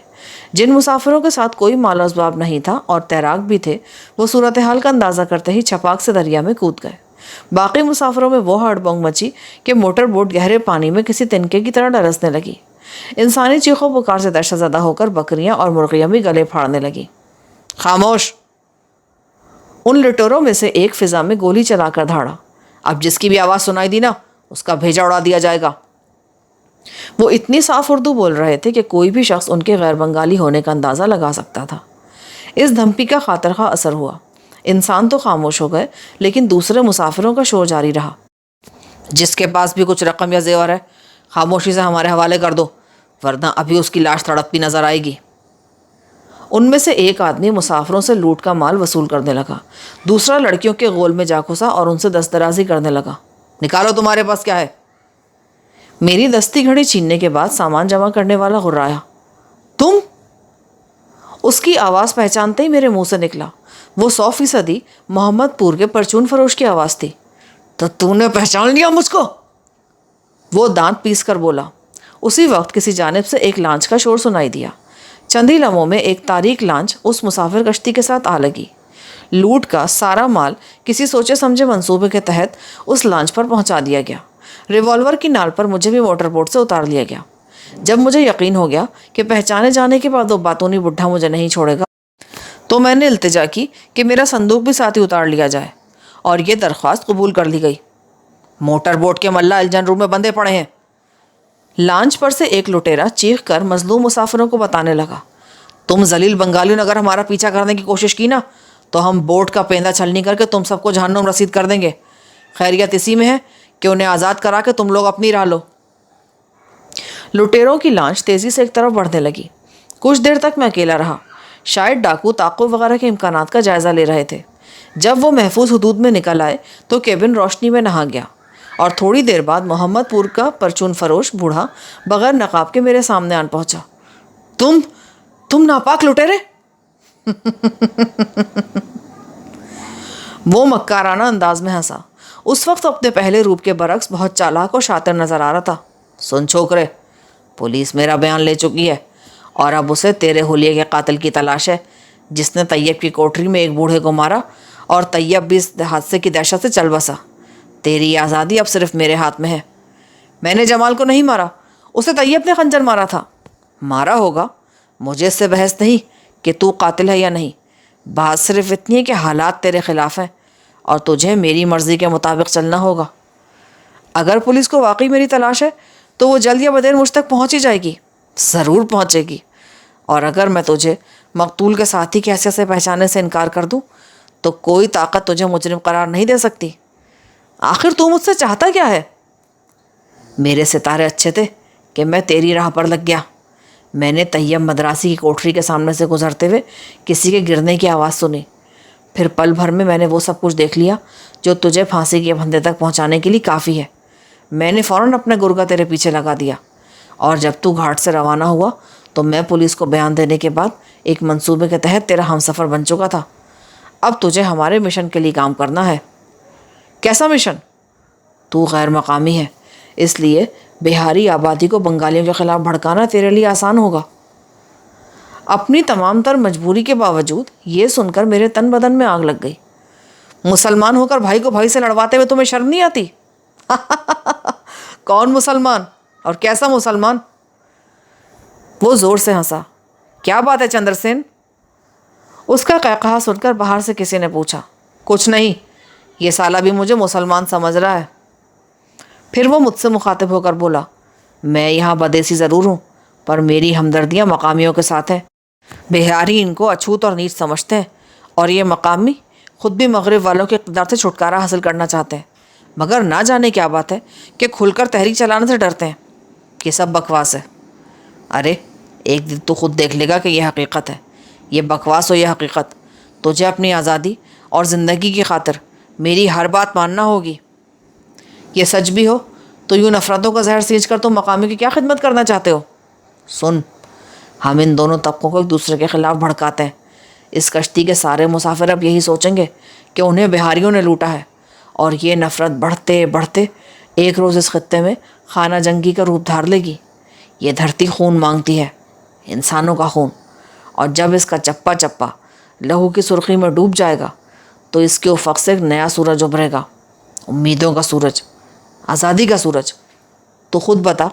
Speaker 1: جن مسافروں کے ساتھ کوئی مال و اسباب نہیں تھا اور تیراک بھی تھے، وہ صورتحال کا اندازہ کرتے ہی چھپاک سے دریا میں کود گئے۔ باقی مسافروں میں وہ ہڑ بنگ مچی کہ موٹر بوٹ گہرے پانی میں کسی تنکے کی طرح ڈرسنے لگی۔ انسانی چیخوں پکار سے دہشت زدہ ہو کر بکریاں اور مرغیاں بھی گلے پھاڑنے لگی۔ خاموش! ان لٹوروں میں سے ایک فضا میں گولی چلا کر دھاڑا۔ اب جس کی بھی آواز سنائی دی نا، اس کا بھیجا اڑا دیا جائے گا۔ وہ اتنی صاف اردو بول رہے تھے کہ کوئی بھی شخص ان کے غیر بنگالی ہونے کا اندازہ لگا سکتا تھا۔ اس دھمکی کا خاطر خواہ اثر ہوا۔ انسان تو خاموش ہو گئے، لیکن دوسرے مسافروں کا شور جاری رہا۔ جس کے پاس بھی کچھ رقم یا زیور ہے، خاموشی سے ہمارے حوالے کر دو، ورنہ ابھی اس کی لاش تڑپتی نظر آئے گی۔ ان میں سے ایک آدمی مسافروں سے لوٹ کا مال وصول کرنے لگا، دوسرا لڑکیوں کے غول میں جا گھسا اور ان سے دست درازی کرنے لگا۔ نکالو تمہارے پاس کیا ہے۔ میری دستی گھڑی چھیننے کے بعد سامان جمع کرنے والا غرایا۔ تم؟ اس کی آواز پہچانتے ہی میرے منہ سے نکلا۔ وہ 100% محمد پور کے پرچون فروش کی آواز تھی۔ تو نے پہچان لیا مجھ کو؟ وہ دانت پیس کر بولا۔ اسی وقت کسی جانب سے ایک لانچ کا شور سنائی دیا۔ چند ہی لمحوں میں ایک تاریک لانچ اس مسافر کشتی کے ساتھ آ لگی۔ لوٹ کا سارا مال کسی سوچے سمجھے منصوبے کے تحت اس لانچ پر پہنچا دیا گیا۔ ریوالور کی نال پر مجھے بھی موٹر بوٹ سے اتار لیا گیا۔ جب مجھے یقین ہو گیا کہ پہچانے جانے کے بعد وہ باتونی بڈھا مجھے نہیں چھوڑے گا، تو میں نے التجا کی کہ میرا صندوق بھی ساتھ ہی اتار لیا جائے، اور یہ درخواست قبول کر لی گئی۔ موٹر بوٹ کے ملا انجن روم میں بندے پڑے ہیں۔ لانچ پر سے ایک لٹیرا چیخ کر مظلوم مسافروں کو بتانے لگا، تم ذلیل بنگالیوں نے اگر ہمارا پیچھا کرنے کی کوشش کی نا، تو ہم بوٹ کا پیندا چھلنی کر کے تم سب کو جہنم رسید کر دیں گے۔ خیریت اسی میں ہے کہ انہیں آزاد کرا کے تم لوگ اپنی راہ لو۔ لٹیروں کی لانچ تیزی سے ایک طرف بڑھنے لگی۔ کچھ دیر تک میں اکیلا رہا۔ شاید ڈاکو تعاقب وغیرہ کے امکانات کا جائزہ لے رہے تھے۔ جب وہ محفوظ حدود میں نکل آئے تو کیبن روشنی میں نہا گیا، اور تھوڑی دیر بعد محمد پور کا پرچون فروش بوڑھا بغیر نقاب کے میرے سامنے آن پہنچا۔ تم ناپاک لٹیرے! وہ مکارانہ انداز میں ہنسا۔ اس وقت اپنے پہلے روپ کے برعکس بہت چالاک اور شاطر نظر آ رہا تھا۔ سن چھوکرے، پولیس میرا بیان لے چکی ہے، اور اب اسے تیرے حلیے کے قاتل کی تلاش ہے، جس نے طیب کی کوٹری میں ایک بوڑھے کو مارا، اور طیب بھی اس حادثے کی دہشت سے چل بسا۔ تیری آزادی اب صرف میرے ہاتھ میں ہے۔ میں نے جمال کو نہیں مارا، اسے طیب نے خنجر مارا تھا۔ مارا ہوگا، مجھے اس سے بحث نہیں کہ تو قاتل ہے یا نہیں۔ بات صرف اتنی ہے کہ حالات تیرے خلاف ہیں، اور تجھے میری مرضی کے مطابق چلنا ہوگا۔ اگر پولیس کو واقعی میری تلاش ہے تو وہ جلد یا بدیر مجھ تک پہنچ ہی جائے گی، ضرور پہنچے گی۔ اور اگر میں تجھے مقتول کے ساتھی کی حیثیت سے پہچانے سے انکار کر دوں تو کوئی طاقت تجھے مجرم قرار نہیں دے سکتی۔ آخر تو مجھ سے چاہتا کیا ہے؟ میرے ستارے اچھے تھے کہ میں تیری راہ پر لگ گیا۔ میں نے طیب مدراسی کی کوٹری کے سامنے سے گزرتے ہوئے کسی کے گرنے کی آواز سنی۔ پھر پل بھر میں نے وہ سب کچھ دیکھ لیا جو تجھے پھانسی کے پھندے تک پہنچانے کے لیے کافی ہے۔ میں نے فوراً اپنا گرگا تیرے پیچھے لگا دیا، اور جب تو گھاٹ سے روانہ ہوا تو میں پولیس کو بیان دینے کے بعد ایک منصوبے کے تحت تیرا ہمسفر بن چکا تھا۔ اب تجھے ہمارے مشن کے لیے کام کرنا ہے۔ کیسا مشن؟ تو غیر مقامی ہے، اس لیے بہاری آبادی کو بنگالیوں کے خلاف بھڑکانا تیرے لیے آسان ہوگا۔ اپنی تمام تر مجبوری کے باوجود یہ سن کر میرے تن بدن میں آگ لگ گئی۔ مسلمان ہو کر بھائی کو بھائی سے لڑواتے ہوئے تمہیں شرم نہیں آتی؟ کون مسلمان اور کیسا مسلمان؟ وہ زور سے ہنسا۔ کیا بات ہے چندر سین؟ اس کا قہقہا سن کر باہر سے کسی نے پوچھا۔ کچھ نہیں، یہ سالہ بھی مجھے مسلمان سمجھ رہا ہے۔ پھر وہ مجھ سے مخاطب ہو کر بولا، میں یہاں بدیسی ضرور ہوں، پر میری ہمدردیاں مقامیوں کے ساتھ ہیں۔ بہاری ان کو اچھوت اور نیچ سمجھتے ہیں، اور یہ مقامی خود بھی مغرب والوں کے اقتدار سے چھٹکارا حاصل کرنا چاہتے ہیں، مگر نہ جانے کیا بات ہے کہ کھل کر تحریک چلانے سے ڈرتے ہیں۔ یہ سب بکواس ہے۔ ارے ایک دن تو خود دیکھ لے گا کہ یہ حقیقت ہے۔ یہ بکواس ہو یہ حقیقت، تجھے اپنی آزادی اور زندگی کی خاطر میری ہر بات ماننا ہوگی۔ یہ سچ بھی ہو تو یوں نفرتوں کا زہر سینچ کر تم مقامی کی کیا خدمت کرنا چاہتے ہو؟ سن، ہم ان دونوں طبقوں کو ایک دوسرے کے خلاف بھڑکاتے ہیں۔ اس کشتی کے سارے مسافر اب یہی سوچیں گے کہ انہیں بہاریوں نے لوٹا ہے، اور یہ نفرت بڑھتے بڑھتے ایک روز اس خطے میں خانہ جنگی کا روپ دھار لے گی۔ یہ دھرتی خون مانگتی ہے، انسانوں کا خون، اور جب اس کا چپا چپا لہو کی سرخی میں ڈوب جائے گا تو اس کے افق سے ایک نیا سورج ابھرے گا، امیدوں کا سورج، آزادی کا سورج۔ تو خود بتا،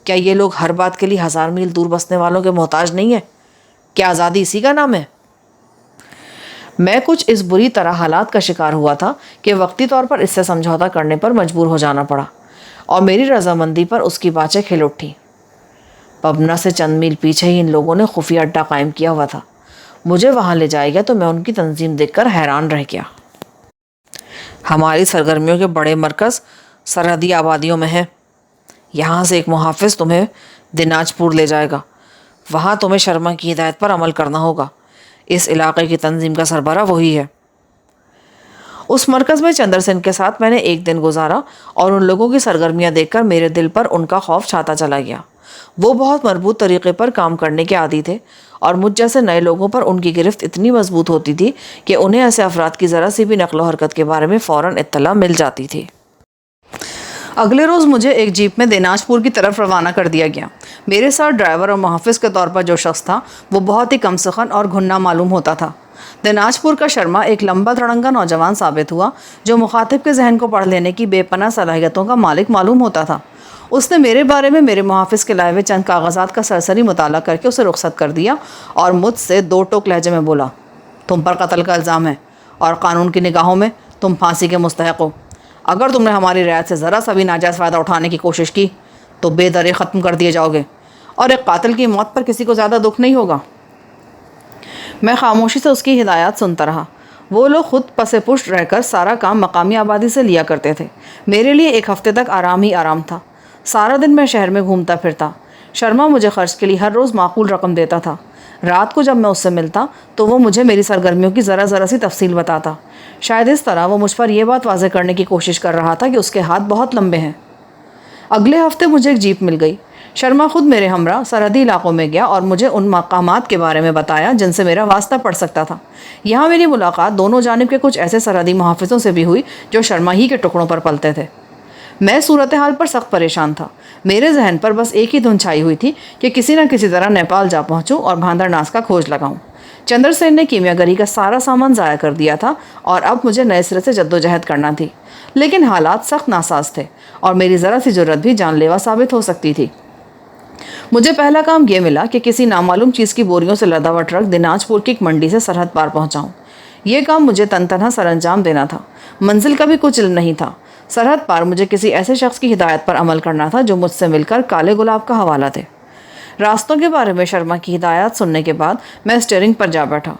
Speaker 1: کیا یہ لوگ ہر بات کے لیے 1000 میل دور بسنے والوں کے محتاج نہیں ہیں؟ کیا آزادی اسی کا نام ہے؟ میں کچھ اس بری طرح حالات کا شکار ہوا تھا کہ وقتی طور پر اس سے سمجھوتا کرنے پر مجبور ہو جانا پڑا، اور میری رضامندی پر اس کی باچیں کھل اٹھی۔ پبنا سے چند میل پیچھے ہی ان لوگوں نے خفیہ اڈہ قائم کیا ہوا تھا۔ مجھے وہاں لے جائے گیا تو میں ان کی تنظیم دیکھ کر حیران رہ گیا۔ ہماری سرگرمیوں کے بڑے مرکز سرحدی آبادیوں میں ہیں۔ یہاں سے ایک محافظ تمہیں دناج پور لے جائے گا۔ وہاں تمہیں شرما کی ہدایت پر عمل کرنا ہوگا۔ اس علاقے کی تنظیم کا سربراہ وہی ہے۔ اس مرکز میں چندر سین کے ساتھ میں نے ایک دن گزارا، اور ان لوگوں کی سرگرمیاں دیکھ کر میرے دل پر ان کا خوف چھاتا چلا گیا۔ وہ بہت مربوط طریقے پر کام کرنے کے عادی تھے، اور مجھ جیسے نئے لوگوں پر ان کی گرفت اتنی مضبوط ہوتی تھی کہ انہیں ایسے افراد کی ذرا سی بھی نقل و حرکت کے بارے میں فوراً اطلاع مل جاتی تھی۔ اگلے روز مجھے ایک جیپ میں دیناج پور کی طرف روانہ کر دیا گیا۔ میرے ساتھ ڈرائیور اور محافظ کے طور پر جو شخص تھا وہ بہت ہی کم سخن اور گھنا معلوم ہوتا تھا۔ دیناج پور کا شرما ایک لمبا تڑنگا نوجوان ثابت ہوا جو مخاطب کے ذہن کو پڑھ لینے کی بے پناہ صلاحیتوں کا مالک معلوم ہوتا تھا۔ اس نے میرے بارے میں میرے محافظ کے لائے ہوئے چند کاغذات کا سرسری مطالعہ کر کے اسے رخصت کر دیا، اور مجھ سے 2 ٹوک لہجے میں بولا، تم پر قتل کا الزام ہے، اور قانون کی نگاہوں میں تم پھانسی کے مستحق ہو۔ اگر تم نے ہماری رعایت سے ذرا سا بھی ناجائز فائدہ اٹھانے کی کوشش کی تو بے درے ختم کر دیے جاؤ گے، اور ایک قاتل کی موت پر کسی کو زیادہ دکھ نہیں ہوگا۔ میں خاموشی سے اس کی ہدایات سنتا رہا۔ وہ لوگ خود پس پشت رہ کر سارا کام مقامی آبادی سے لیا کرتے تھے۔ میرے لیے ایک ہفتے تک آرام ہی آرام تھا۔ سارا دن میں شہر میں گھومتا پھرتا۔ شرما مجھے خرچ کے لیے ہر روز معقول رقم دیتا تھا۔ رات کو جب میں اس سے ملتا تو وہ مجھے میری سرگرمیوں کی ذرا سی تفصیل بتاتا۔ شاید اس طرح وہ مجھ پر یہ بات واضح کرنے کی کوشش کر رہا تھا کہ اس کے ہاتھ بہت لمبے ہیں۔ اگلے ہفتے مجھے ایک جیپ مل گئی۔ شرما خود میرے ہمراہ سرحدی علاقوں میں گیا اور مجھے ان مقامات کے بارے میں بتایا جن سے میرا واسطہ پڑ سکتا تھا۔ یہاں میری ملاقات دونوں جانب کے کچھ ایسے سرحدی محافظوں سے بھی ہوئی جو شرما ہی کے ٹکڑوں پر پلتے تھے۔ میں صورتحال پر سخت پریشان تھا۔ میرے ذہن پر بس ایک ہی دھن چھائی ہوئی تھی کہ کسی نہ کسی طرح نیپال جا پہنچوں اور بھاندر ناس کا کھوج لگاؤں۔ چندر سین نے کیمیا گری کا سارا سامان ضائع کر دیا تھا، اور اب مجھے نئے سرے سے جدوجہد کرنا تھی، لیکن حالات سخت ناساز تھے اور میری ذرا سی جرت بھی جان لیوا ثابت ہو سکتی تھی۔ مجھے پہلا کام یہ ملا کہ کسی نامعلوم چیز کی بوریوں سے لدا ہوا ٹرک دیناج پور کی ایک منڈی سے سرحد پار پہنچاؤں۔ یہ کام مجھے تنہا سر انجام دینا تھا۔ منزل کا بھی کچھ علم نہیں تھا۔ سرحد پار مجھے کسی ایسے شخص کی ہدایت پر عمل کرنا تھا جو مجھ سے مل کر کالے گلاب کا حوالہ دے۔ راستوں کے بارے میں شرما کی ہدایات سننے کے بعد میں اسٹیئرنگ پر جا بیٹھا۔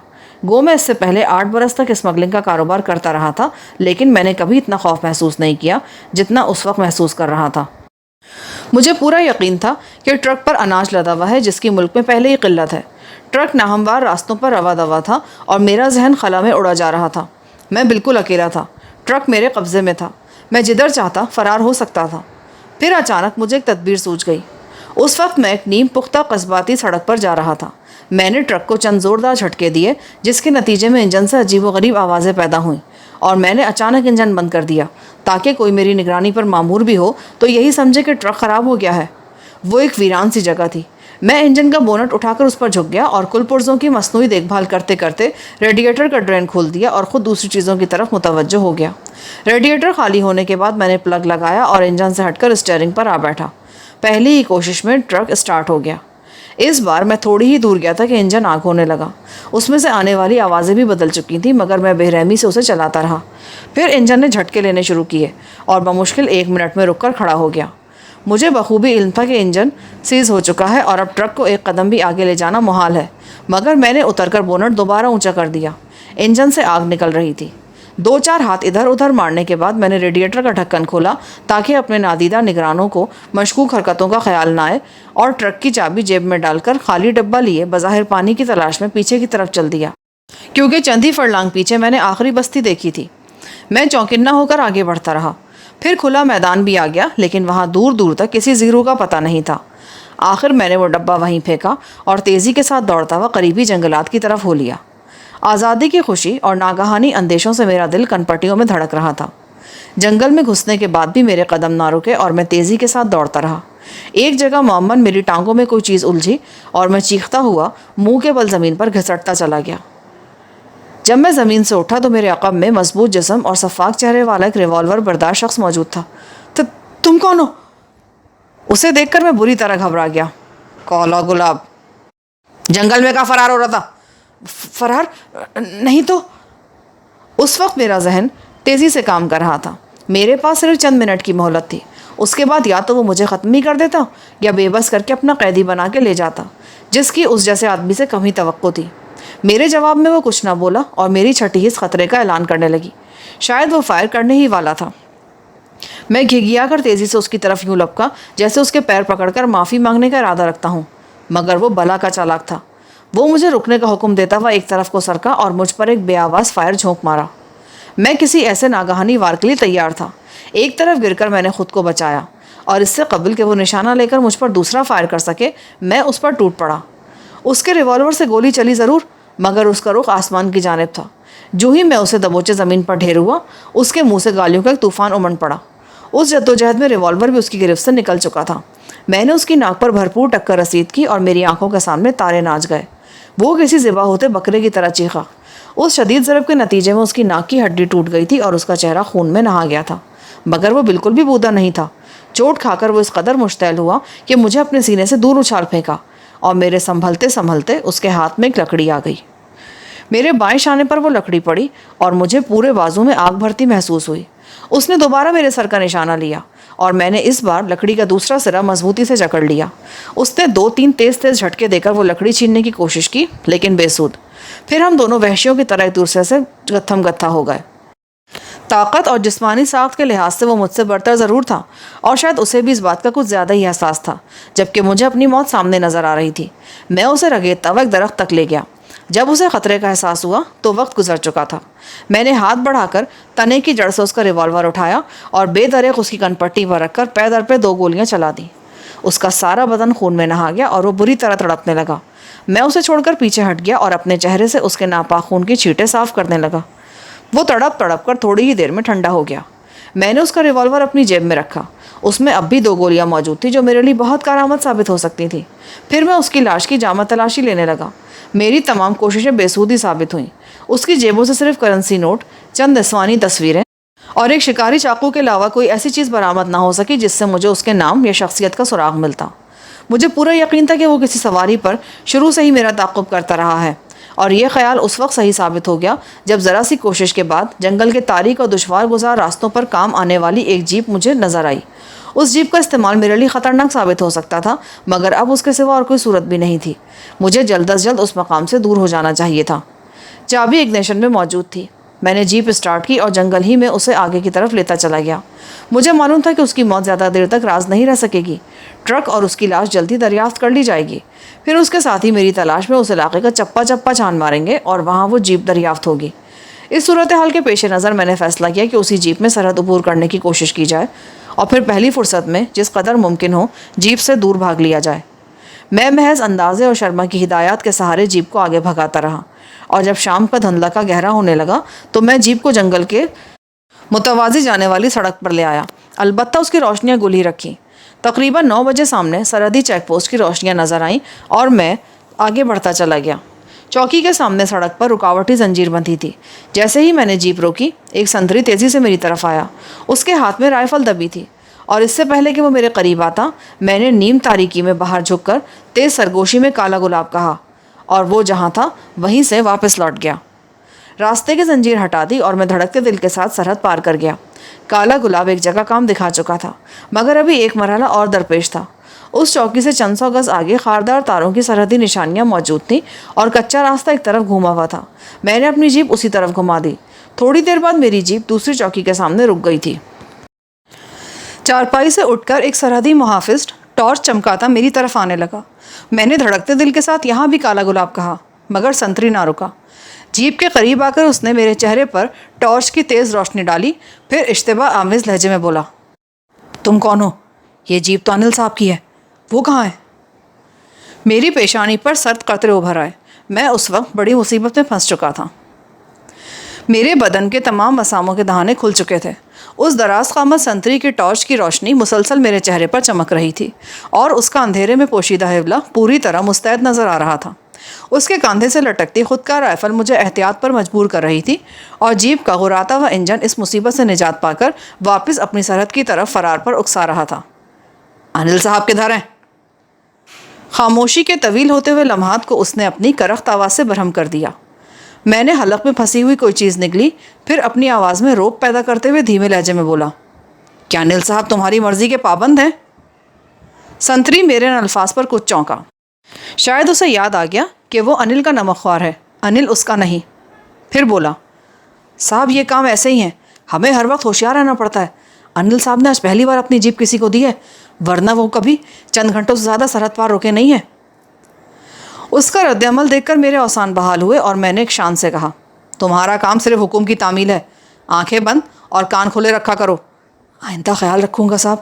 Speaker 1: گو میں اس سے پہلے 8 برس تک اسمگلنگ کا کاروبار کرتا رہا تھا، لیکن میں نے کبھی اتنا خوف محسوس نہیں کیا جتنا اس وقت محسوس کر رہا تھا۔ مجھے پورا یقین تھا کہ ٹرک پر اناج لدا ہوا ہے جس کی ملک میں پہلے ہی قلت ہے۔ ٹرک ناہموار راستوں پر روا دوا تھا اور میرا ذہن خلا میں اڑا جا رہا تھا۔ میں بالکل اکیلا تھا۔ ٹرک میرے قبضے میں تھا۔ میں جدھر چاہتا فرار ہو سکتا تھا۔ پھر اچانک مجھے ایک تدبیر سوجھ گئی۔ اس وقت میں ایک نیم پختہ قصباتی سڑک پر جا رہا تھا۔ میں نے ٹرک کو چند زوردار جھٹکے دیے جس کے نتیجے میں انجن سے عجیب و غریب آوازیں پیدا ہوئیں، اور میں نے اچانک انجن بند کر دیا تاکہ کوئی میری نگرانی پر مامور بھی ہو تو یہی سمجھے کہ ٹرک خراب ہو گیا ہے۔ وہ ایک ویران سی جگہ تھی۔ میں انجن کا بونٹ اٹھا کر اس پر جھک گیا اور کل پرزوں کی مصنوعی دیکھ بھال کرتے کرتے ریڈیٹر کا ڈرین کھول دیا اور خود دوسری چیزوں کی طرف متوجہ ہو گیا۔ ریڈیٹر خالی ہونے کے بعد میں نے پلگ لگایا اور انجن سے ہٹ کر اسٹیئرنگ پر آ بیٹھا۔ پہلی ہی کوشش میں ٹرک اسٹارٹ ہو گیا۔ اس بار میں تھوڑی ہی دور گیا تھا کہ انجن آگ ہونے لگا۔ اس میں سے آنے والی آوازیں بھی بدل چکی تھیں، مگر میں بے رحمی سے اسے چلاتا رہا۔ پھر انجن نے جھٹکے لینے شروع کیے اور بمشکل 1 منٹ میں رک کر کھڑا ہو گیا۔ مجھے بخوبی علم تھا کہ انجن سیز ہو چکا ہے اور اب ٹرک کو ایک قدم بھی آگے لے جانا محال ہے، مگر میں نے اتر کر بونٹ دوبارہ اونچا کر دیا۔ انجن سے آگ نکل رہی تھی۔ 2-4 ہاتھ ادھر ادھر مارنے کے بعد میں نے ریڈیٹر کا ڈھکن کھولا تاکہ اپنے نادیدہ نگرانوں کو مشکوک حرکتوں کا خیال نہ آئے، اور ٹرک کی چابی جیب میں ڈال کر خالی ڈبہ لیے بظاہر پانی کی تلاش میں پیچھے کی طرف چل دیا، کیونکہ چند ہی فرلانگ پیچھے میں نے آخری بستی دیکھی تھی۔ میں چوکننا ہو کر آگے بڑھتا رہا۔ پھر کھلا میدان بھی آ گیا، لیکن وہاں دور دور تک کسی زیرو کا پتہ نہیں تھا۔ آخر میں نے وہ ڈبہ وہیں پھینکا اور تیزی کے ساتھ دوڑتا ہوا قریبی جنگلات کی طرف ہو لیا۔ آزادی کی خوشی اور ناگہانی اندیشوں سے میرا دل کنپٹیوں میں دھڑک رہا تھا۔ جنگل میں گھسنے کے بعد بھی میرے قدم نہ رکے اور میں تیزی کے ساتھ دوڑتا رہا۔ ایک جگہ معمن میری ٹانگوں میں کوئی چیز الجھی اور میں چیختا ہوا منہ کے بل زمین پر گھسٹتا چلا گیا۔ جب میں زمین سے اٹھا تو میرے عقب میں مضبوط جسم اور صفاق چہرے والا ایک ریوالور بردار شخص موجود تھا۔ تم کون ہو؟ اسے دیکھ کر میں بری طرح گھبرا گیا۔ کالا گلاب، جنگل میں کا فرار ہو رہا تھا؟ فرار نہیں تو۔ اس وقت میرا ذہن تیزی سے کام کر رہا تھا۔ میرے پاس صرف چند منٹ کی مہلت تھی۔ اس کے بعد یا تو وہ مجھے ختم ہی کر دیتا یا بے بس کر کے اپنا قیدی بنا کے لے جاتا، جس کی اس جیسے آدمی سے کم ہی توقع تھی۔ میرے جواب میں وہ کچھ نہ بولا اور میری چھٹی حص خطرے کا اعلان کرنے لگی۔ شاید وہ فائر کرنے ہی والا تھا۔ میں گھگھیا کر تیزی سے اس کی طرف یوں لپکا جیسے اس کے پیر پکڑ کر معافی مانگنے کا ارادہ رکھتا ہوں، مگر وہ بلا کا چالاک تھا۔ وہ مجھے رکنے کا حکم دیتا ہوا ایک طرف کو سرکا اور مجھ پر ایک بے آواز فائر جھونک مارا۔ میں کسی ایسے ناگہانی وار کے لیے تیار تھا۔ ایک طرف گر کر میں نے خود کو بچایا، اور اس سے قبل کہ وہ نشانہ لے کر مجھ پر دوسرا فائر کر سکے میں اس پر ٹوٹ پڑا۔ اس کے ریوالور سے گولی چلی ضرور، مگر اس کا رخ آسمان کی جانب تھا۔ جو ہی میں اسے دبوچے زمین پر ڈھیر ہوا، اس کے منہ سے گالیوں کا ایک طوفان امنڈ پڑا۔ اس جدوجہد میں ریوالور بھی اس کی گرفت سے نکل چکا تھا۔ میں نے اس کی ناک پر بھرپور ٹکر رسید کی اور میری آنکھوں کے سامنے تارے ناچ گئے۔ وہ کسی ذبح ہوتے بکرے کی طرح چیخا۔ اس شدید ضرب کے نتیجے میں اس کی ناک کی ہڈی ٹوٹ گئی تھی اور اس کا چہرہ خون میں نہا گیا تھا، مگر وہ بالکل بھی بودا نہیں تھا۔ چوٹ کھا کر وہ اس قدر مشتعل ہوا کہ مجھے اپنے سینے سے دور اچھال پھینکا، اور میرے سنبھلتے سنبھلتے اس کے ہاتھ میں ایک لکڑی آ گئی۔ میرے بائیں شانے پر وہ لکڑی پڑی اور مجھے پورے بازو میں آگ بھرتی محسوس ہوئی۔ اس نے دوبارہ میرے سر کا نشانہ لیا اور میں نے اس بار لکڑی کا دوسرا سرا مضبوطی سے جکڑ لیا۔ اس نے 2-3 تیز تیز جھٹکے دے کر وہ لکڑی چھیننے کی کوشش کی، لیکن بے سود۔ پھر ہم دونوں وحشیوں کی طرح ایک دوسرے سے گتھم گتھا ہو گئے۔ طاقت اور جسمانی ساخت کے لحاظ سے وہ مجھ سے برتر ضرور تھا، اور شاید اسے بھی اس بات کا کچھ زیادہ ہی احساس تھا، جبکہ مجھے اپنی موت سامنے نظر آ رہی تھی۔ میں اسے رگیدتا ہوا ایک درخت تک لے گیا۔ جب اسے خطرے کا احساس ہوا تو وقت گزر چکا تھا۔ میں نے ہاتھ بڑھا کر تنے کی جڑ سے اس کا ریوالور اٹھایا اور بے دریغ اس کی کنپٹی پر رکھ کر پے در پہ 2 گولیاں چلا دیں۔ اس کا سارا بدن خون میں نہا گیا اور وہ بری طرح تڑپنے لگا۔ میں اسے چھوڑ کر پیچھے ہٹ گیا اور اپنے چہرے سے اس کے ناپاک خون کی چھینٹیں صاف کرنے لگا۔ وہ تڑپ تڑپ کر تھوڑی ہی دیر میں ٹھنڈا ہو گیا۔ میں نے اس کا ریوالور اپنی جیب میں رکھا۔ اس میں اب بھی 2 گولیاں موجود تھیں جو میرے لیے بہت کارآمد ثابت ہو سکتی تھیں۔ پھر میں اس کی لاش کی جامع تلاشی لینے لگا۔ میری تمام کوششیں بے سود ہی ثابت ہوئیں۔ اس کی جیبوں سے صرف کرنسی نوٹ، چند نسوانی تصویریں اور ایک شکاری چاقو کے علاوہ کوئی ایسی چیز برآمد نہ ہو سکی جس سے مجھے اس کے نام یا شخصیت کا سراغ ملتا۔ مجھے پورا یقین تھا کہ وہ کسی سواری پر شروع سے ہی میرا تعاقب کرتا رہا ہے، اور یہ خیال اس وقت صحیح ثابت ہو گیا جب ذرا سی کوشش کے بعد جنگل کے تاریک اور دشوار گزار راستوں پر کام آنے والی ایک جیپ مجھے نظر آئی۔ اس جیپ کا استعمال میرے لیے خطرناک ثابت ہو سکتا تھا، مگر اب اس کے سوا اور کوئی صورت بھی نہیں تھی۔ مجھے جلد از جلد اس مقام سے دور ہو جانا چاہیے تھا۔ چابی اگنیشن میں موجود تھی۔ میں نے جیپ اسٹارٹ کی اور جنگل ہی میں اسے آگے کی طرف لیتا چلا گیا۔ مجھے معلوم تھا کہ اس کی موت زیادہ دیر تک راز نہیں رہ سکے گی۔ ٹرک اور اس کی لاش جلدی دریافت کر لی جائے گی۔ پھر اس کے ساتھی میری تلاش میں اس علاقے کا چپا چپا چھان ماریں گے اور وہاں وہ جیپ دریافت ہوگی۔ اس صورتحال کے پیش نظر میں نے فیصلہ کیا کہ اسی جیپ میں سرحد عبور کرنے کی کوشش کی جائے اور پھر پہلی فرصت میں جس قدر ممکن ہو جیپ سے دور بھاگ لیا جائے۔ میں محض اندازے اور شرما کی ہدایات کے سہارے جیپ کو آگے بھگاتا رہا، اور جب شام کا دھندلا کا گہرا ہونے لگا تو میں جیپ کو جنگل کے متوازی جانے والی سڑک پر لے آیا۔ البتہ اس کی روشنیاں گل ہی رکھی۔ تقریباً 9 بجے سامنے سرحدی چیک پوسٹ کی روشنیاں نظر آئیں اور میں آگے بڑھتا چلا گیا۔ چوکی کے سامنے سڑک پر رکاوٹی زنجیر بندھی تھی۔ جیسے ہی میں نے جیپ روکی، ایک سنتری تیزی سے میری طرف آیا۔ اس کے ہاتھ میں رائفل دبی تھی، اور اس سے پہلے کہ وہ میرے قریب آتا، میں نے نیم تاریکی میں باہر جھک کر تیز سرگوشی میں کالا گلاب کہا، اور وہ جہاں تھا وہیں سے واپس لوٹ گیا۔ راستے کی زنجیر ہٹا دی اور میں دھڑکتے دل کے ساتھ سرحد پار کر گیا۔ کالا گلاب ایک جگہ کام دکھا چکا تھا، مگر ابھی ایک مرحلہ اور درپیش تھا۔ اس چوکی سے چند سو گز آگے خاردار تاروں کی سرحدی نشانیاں موجود تھیں اور کچا راستہ ایک طرف گھوما ہوا تھا۔ میں نے اپنی جیپ اسی طرف گھما دی۔ تھوڑی دیر بعد میری جیپ دوسری چوکی کے سامنے رک گئی تھی۔ چارپائی سے اٹھ کر ایک سرحدی محافظ ٹارچ چمکاتا میری طرف آنے لگا۔ میں نے دھڑکتے دل کے ساتھ یہاں بھی کالا گلاب کہا، مگر سنتری نہ رکا۔ جیپ کے قریب آ کر اس نے میرے چہرے پر ٹارچ کی تیز روشنی ڈالی، پھر اشتباہ آمیز لہجے میں بولا، تم کون ہو؟ یہ جیپ تو انل صاحب کی ہے، وہ کہاں ہے؟ میری پیشانی پر سرد قطرے ابھر آئے۔ میں اس وقت بڑی مصیبت میں پھنس چکا تھا۔ میرے بدن کے تمام مساموں کے دہانے کھل چکے تھے۔ اس دراز قامت سنتری کی ٹارچ کی روشنی مسلسل میرے چہرے پر چمک رہی تھی، اور اس کا اندھیرے میں پوشیدہ حوالہ پوری طرح مستعد نظر آ رہا تھا۔ اس کے کاندھے سے لٹکتی خودکار رائفل مجھے احتیاط پر مجبور کر رہی تھی، اور جیپ کا غراتا ہوا انجن اس مصیبت سے نجات پا کر واپس اپنی سرحد کی طرف فرار پر اکسا رہا تھا۔ انل صاحب کدھر ہیں؟ خاموشی کے طویل ہوتے ہوئے لمحات کو اس نے اپنی کرخت آواز سے برہم کر دیا۔ میں نے حلق میں پھنسی ہوئی کوئی چیز نگلی، پھر اپنی آواز میں روب پیدا کرتے ہوئے دھیمے لہجے میں بولا، کیا انل صاحب تمہاری مرضی کے پابند ہیں؟ سنتری میرے ان الفاظ پر کچھ چونکا۔ شاید اسے یاد آ گیا کہ وہ انل کا نمک خوار ہے، انل اس کا نہیں۔ پھر بولا، صاحب یہ کام ایسے ہی ہیں، ہمیں ہر وقت ہوشیار رہنا پڑتا ہے۔ انل صاحب نے آج پہلی بار اپنی جیپ کسی کو دی ہے، ورنہ وہ کبھی چند گھنٹوں سے زیادہ سرحد پار روکے نہیں ہیں۔ اس کا رد عمل دیکھ کر میرے اوسان بحال ہوئے، اور میں نے ایک شان سے کہا، تمہارا کام صرف حکم کی تعمیل ہے، آنکھیں بند اور کان کھلے رکھا کرو۔ آئندہ خیال رکھوں گا صاحب،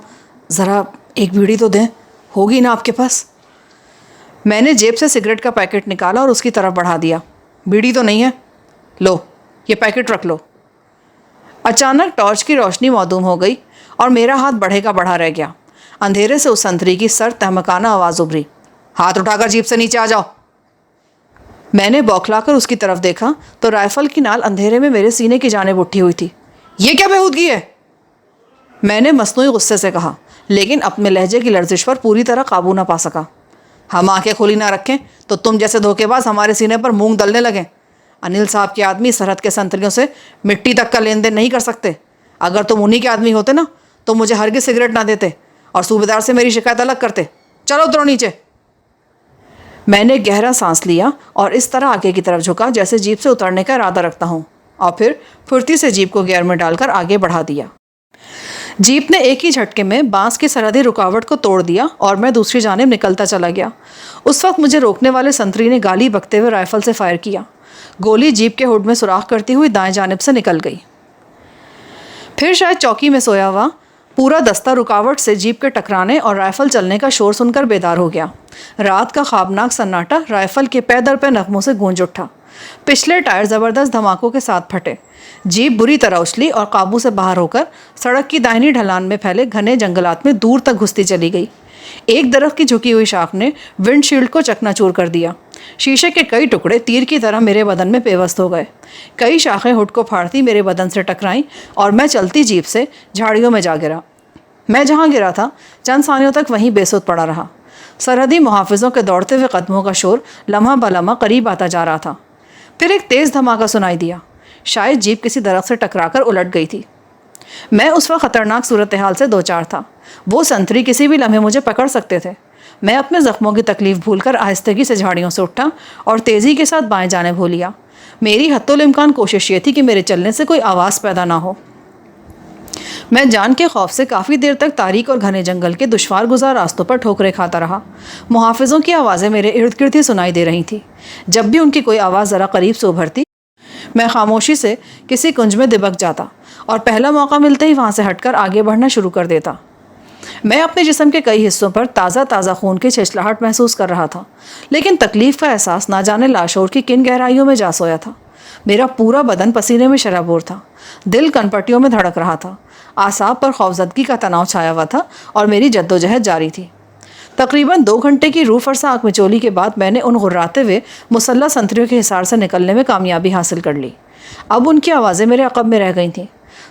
Speaker 1: ذرا ایک بیڑی تو دیں، ہوگی نا آپ کے پاس؟ میں نے جیب سے سگریٹ کا پیکٹ نکالا اور اس کی طرف بڑھا دیا۔ بیڑی تو نہیں ہے؟ لو یہ پیکٹ رکھ لو۔ اچانک ٹارچ کی روشنی معدوم ہو گئی اور میرا ہاتھ بڑھے کا بڑھا رہ گیا۔ اندھیرے سے اس سنتری کی سرد تہمکانہ آواز ابھری، ہاتھ اٹھا کر جیپ سے نیچے آ جاؤ۔ میں نے بوکھلا کر اس کی طرف دیکھا تو رائفل کی نال اندھیرے میں میرے سینے کی جانب اٹھی ہوئی تھی۔ یہ کیا بےہودگی ہے؟ میں نے مصنوعی غصے سے کہا، لیکن اپنے لہجے کی لرزش پر پوری طرح قابو نہ پا سکا۔ ہم آنکھیں کھلی نہ رکھیں تو تم جیسے دھوکے باز ہمارے سینے پر مونگ دلنے لگیں۔ انل صاحب کے آدمی سرحد کے سنتریوں سے مٹی تک کا لین دین نہیں کر سکتے۔ اگر تم انہی کے آدمی ہوتے نا تو مجھے ہرگز سگریٹ نہ دیتے اور صوبیدار سے میری شکایت الگ کرتے۔ چلو اترو نیچے۔ میں نے گہرا سانس لیا اور اس طرح آگے کی طرف جھکا جیسے جیپ سے اترنے کا ارادہ رکھتا ہوں، اور پھر پھرتی سے جیپ کو گیئر میں ڈال کر آگے بڑھا دیا۔ جیپ نے ایک ہی جھٹکے میں بانس کی سرحدی رکاوٹ کو توڑ دیا اور میں دوسری جانب نکلتا چلا گیا۔ اس وقت مجھے روکنے والے سنتری نے گالی بکتے ہوئے رائفل سے فائر کیا۔ گولی جیپ کے ہوڈ میں سوراخ کرتی ہوئی دائیں جانب سے نکل گئی۔ پھر شاید چوکی میں سویا ہوا پورا دستہ رکاوٹ سے جیپ کے ٹکرانے اور رائفل چلنے کا شور سن کر بیدار ہو گیا۔ رات کا خوابناک سناٹا رائفل کے پے در پہ نغموں سے گونج اٹھا۔ پچھلے ٹائر زبردست دھماکوں کے ساتھ پھٹے۔ جیپ بری طرح اچھلی اور قابو سے باہر ہو کر سڑک کی داہنی ڈھلان میں پھیلے گھنے جنگلات میں دور تک گھستی چلی گئی۔ ایک درخت کی جھکی ہوئی شاخ نے ونڈ شیلڈ کو چکنا چور کر دیا۔ شیشے کے کئی ٹکڑے تیر کی طرح میرے بدن میں پیوست ہو گئے۔ کئی شاخیں ہڈ کو پھاڑتی میرے بدن سے ٹکرائیں اور میں چلتی جیپ سے جھاڑیوں میں جا گرا۔ میں جہاں گرا تھا چند ثانیوں تک وہیں بے سود پڑا رہا۔ سرحدی محافظوں کے دوڑتے ہوئے قدموں کا شور لمحہ بلمحہ قریب آتا جا رہا تھا۔ پھر ایک تیز دھماکہ سنائی دیا۔ شاید جیپ کسی درخت سے ٹکرا کر الٹ گئی تھی۔ میں اس وقت خطرناک صورتحال سے دوچار تھا۔ وہ سنتری کسی بھی لمحے مجھے پکڑ سکتے تھے۔ میں اپنے زخموں کی تکلیف بھول کر آہستگی سے جھاڑیوں سے اٹھا اور تیزی کے ساتھ بائیں جانب ہو لیا۔ میری حتی الامکان کوشش یہ تھی کہ میرے چلنے سے کوئی آواز پیدا نہ ہو۔ میں جان کے خوف سے کافی دیر تک تاریک اور گھنے جنگل کے دشوار گزار راستوں پر ٹھوکریں کھاتا رہا۔ محافظوں کی آوازیں میرے ارد گرد ہی سنائی دے رہی تھیں۔ جب بھی ان کی کوئی آواز ذرا قریب سے ابھرتی، میں خاموشی سے کسی کنج میں دبک جاتا اور پہلا موقع ملتے ہی وہاں سے ہٹ کر آگے بڑھنا شروع کر دیتا۔ میں اپنے جسم کے کئی حصوں پر تازہ تازہ خون کی چھچلاہٹ محسوس کر رہا تھا، لیکن تکلیف کا احساس نہ جانے لاشعور کی کن گہرائیوں میں جا سویا تھا۔ میرا پورا بدن پسینے میں شرابور تھا، دل کن پٹیوں میں دھڑک رہا تھا، اعصاب پر خوفزدگی کا تناؤ چھایا ہوا تھا اور میری جدوجہد جاری تھی۔ تقریباً 2 گھنٹے کی روح فرسا آنکھ مچولی کے بعد میں نے ان غراتے ہوئے مسلح سنتریوں کے حصار سے نکلنے میں کامیابی حاصل کر لی۔ اب ان کی آوازیں میرے عقب میں رہ گئی تھیں۔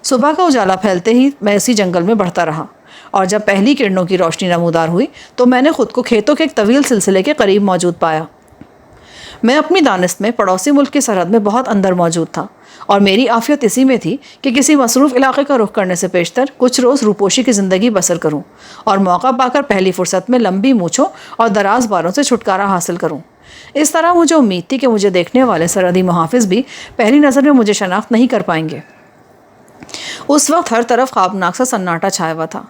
Speaker 1: صبح کا اجالا پھیلتے ہی میں اسی جنگل میں بڑھتا رہا، اور جب پہلی کرنوں کی روشنی نمودار ہوئی تو میں نے خود کو کھیتوں کے ایک طویل سلسلے کے قریب موجود پایا۔ میں اپنی دانست میں پڑوسی ملک کی سرحد میں بہت اندر موجود تھا، اور میری عافیت اسی میں تھی کہ کسی مصروف علاقے کا رخ کرنے سے پیشتر کچھ روز روپوشی کی زندگی بسر کروں اور موقع پا کر پہلی فرصت میں لمبی مونچھوں اور دراز بالوں سے چھٹکارا حاصل کروں۔ اس طرح مجھے امید تھی کہ مجھے دیکھنے والے سرحدی محافظ بھی پہلی نظر میں مجھے شناخت نہیں کر پائیں گے۔ اس وقت ہر طرف خوابناک سا سناٹا چھایا ہوا تھا۔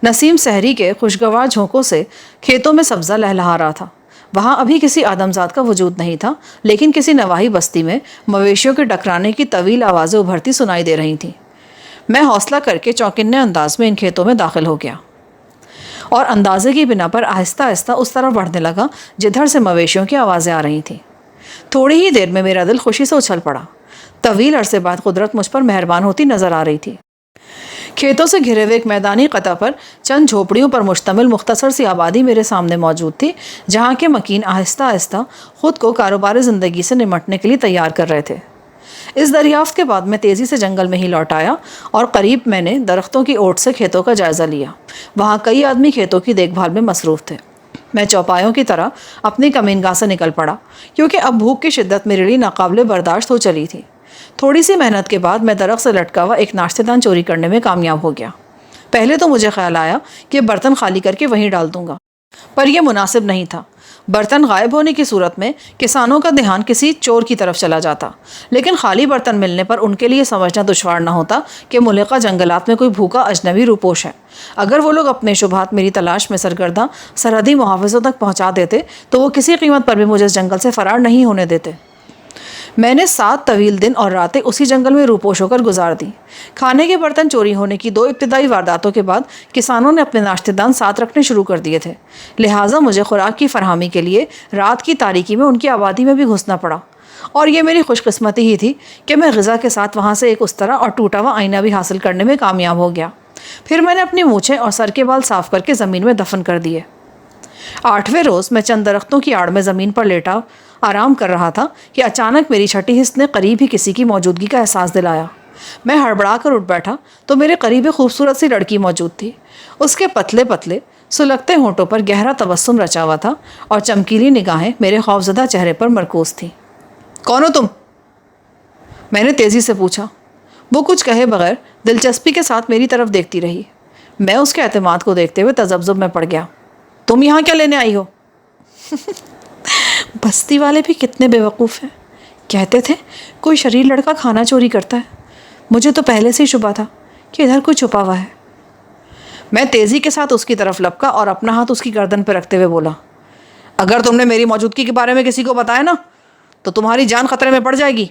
Speaker 1: نسیم سحری کے خوشگوار جھونکوں سے کھیتوں میں سبزہ لہلہا رہا تھا۔ وہاں ابھی کسی آدمزاد کا وجود نہیں تھا، لیکن کسی نواحی بستی میں مویشیوں کے ٹکرانے کی طویل آوازیں ابھرتی سنائی دے رہی تھیں۔ میں حوصلہ کر کے چوکنے انداز میں ان کھیتوں میں داخل ہو گیا اور اندازے کی بنا پر آہستہ آہستہ اس طرف بڑھنے لگا جدھر سے مویشیوں کی آوازیں آ رہی تھیں۔ تھوڑی ہی دیر میں میرا دل خوشی سے اچھل پڑا۔ طویل عرصے بعد قدرت مجھ پر مہربان ہوتی نظر آ رہی تھی۔ کھیتوں سے گھرے ہوئے ایک میدانی قطع پر چند جھوپڑیوں پر مشتمل مختصر سی آبادی میرے سامنے موجود تھی، جہاں کے مکین آہستہ آہستہ خود کو کاروبار زندگی سے نمٹنے کے لیے تیار کر رہے تھے۔ اس دریافت کے بعد میں تیزی سے جنگل میں ہی لوٹ آیا اور قریب میں نے درختوں کی اوٹ سے کھیتوں کا جائزہ لیا۔ وہاں کئی آدمی کھیتوں کی دیکھ بھال میں مصروف تھے۔ میں چوپایوں کی طرح اپنی کمین گاہ سے نکل پڑا، کیونکہ اب بھوک کی شدت میرے لیے ناقابل برداشت ہو چلی تھی۔ تھوڑی سی محنت کے بعد میں درخت سے لٹکا ہوا ایک ناشتے دان چوری کرنے میں کامیاب ہو گیا۔ پہلے تو مجھے خیال آیا کہ برتن خالی کر کے وہیں ڈال دوں گا، پر یہ مناسب نہیں تھا۔ برتن غائب ہونے کی صورت میں کسانوں کا دھیان کسی چور کی طرف چلا جاتا، لیکن خالی برتن ملنے پر ان کے لیے سمجھنا دشوار نہ ہوتا کہ ملحقہ جنگلات میں کوئی بھوکا اجنبی روپوش ہے۔ اگر وہ لوگ اپنے شبہات میری تلاش میں سرگرداں سرحدی محافظوں تک پہنچا دیتے تو وہ کسی قیمت پر بھی مجھے اس جنگل سے فرار نہیں ہونے دیتے۔ میں نے 7 طویل دن اور راتیں اسی جنگل میں روپوش ہو کر گزار دی۔ کھانے کے برتن چوری ہونے کی 2 ابتدائی وارداتوں کے بعد کسانوں نے اپنے ناشتے دان ساتھ رکھنے شروع کر دیے تھے، لہٰذا مجھے خوراک کی فراہمی کے لیے رات کی تاریکی میں ان کی آبادی میں بھی گھسنا پڑا، اور یہ میری خوش قسمتی ہی تھی کہ میں غذا کے ساتھ وہاں سے ایک استرا اور ٹوٹا ہوا آئینہ بھی حاصل کرنے میں کامیاب ہو گیا۔ پھر میں نے اپنی مونچھیں اور سر کے بال صاف کر کے زمین میں دفن کر دیے۔ 8ویں روز میں چند درختوں کی آڑ میں زمین پر لیٹا آرام کر رہا تھا کہ اچانک میری چھٹی حس نے قریب ہی کسی کی موجودگی کا احساس دلایا۔ میں ہڑبڑا کر اٹھ بیٹھا تو میرے قریب ایک خوبصورت سی لڑکی موجود تھی۔ اس کے پتلے پتلے سلگتے ہونٹوں پر گہرا تبسم رچا ہوا تھا اور چمکیلی نگاہیں میرے خوفزدہ چہرے پر مرکوز تھیں۔ کون ہو تم؟ میں نے تیزی سے پوچھا۔ وہ کچھ کہے بغیر دلچسپی کے ساتھ میری طرف دیکھتی رہی۔ میں اس کے اعتماد کو دیکھتے ہوئے تذبذب میں پڑ گیا۔ تم یہاں کیا لینے آئی ہو؟ بستی والے بھی کتنے بے وقوف ہیں، کہتے تھے کوئی شریر لڑکا کھانا چوری کرتا ہے۔ مجھے تو پہلے سے ہی شبہ تھا کہ ادھر کوئی چھپا ہوا ہے۔ میں تیزی کے ساتھ اس کی طرف لپکا اور اپنا ہاتھ اس کی گردن پہ رکھتے ہوئے بولا، اگر تم نے میری موجودگی کے بارے میں کسی کو بتایا نا تو تمہاری جان خطرے میں پڑ جائے گی۔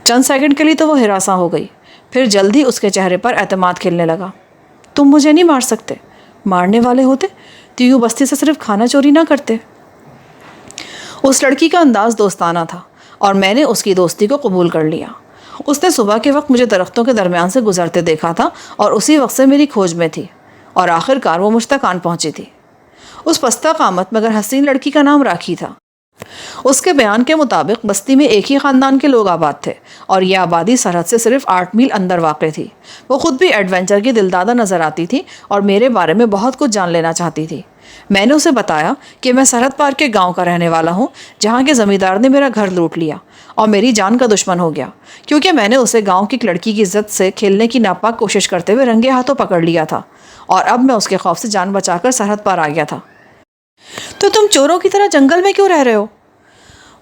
Speaker 1: چند سیکنڈ کے لیے تو وہ ہراساں ہو گئی، پھر جلد ہی اس کے چہرے پر اعتماد کھلنے لگا۔ تم مجھے نہیں مار سکتے، مارنے والے ہوتے تو یوں بستی سے صرف کھانا چوری نہ کرتے۔ اس لڑکی کا انداز دوستانہ تھا اور میں نے اس کی دوستی کو قبول کر لیا۔ اس نے صبح کے وقت مجھے درختوں کے درمیان سے گزرتے دیکھا تھا اور اسی وقت سے میری کھوج میں تھی، اور آخر کار وہ مجھ تک آن پہنچی تھی۔ اس پستہ قامت مگر حسین لڑکی کا نام راکھی تھا۔ اس کے بیان کے مطابق بستی میں ایک ہی خاندان کے لوگ آباد تھے، اور یہ آبادی سرحد سے صرف 8 میل اندر واقع تھی۔ وہ خود بھی ایڈونچر کی دلدادہ نظر آتی تھی اور میرے بارے میں بہت کچھ جان لینا چاہتی تھی۔ میں نے اسے بتایا کہ میں سرحد پار کے گاؤں کا رہنے والا ہوں، جہاں کے زمیندار نے میرا گھر لوٹ لیا اور میری جان کا دشمن ہو گیا، کیونکہ میں نے اسے گاؤں کی ایک لڑکی کی عزت سے کھیلنے کی ناپاک کوشش کرتے ہوئے رنگے ہاتھوں پکڑ لیا تھا، اور اب میں اس کے خوف سے جان بچا کر سرحد پار آ گیا تھا۔ تو تم چوروں کی طرح جنگل میں کیوں رہ رہے ہو؟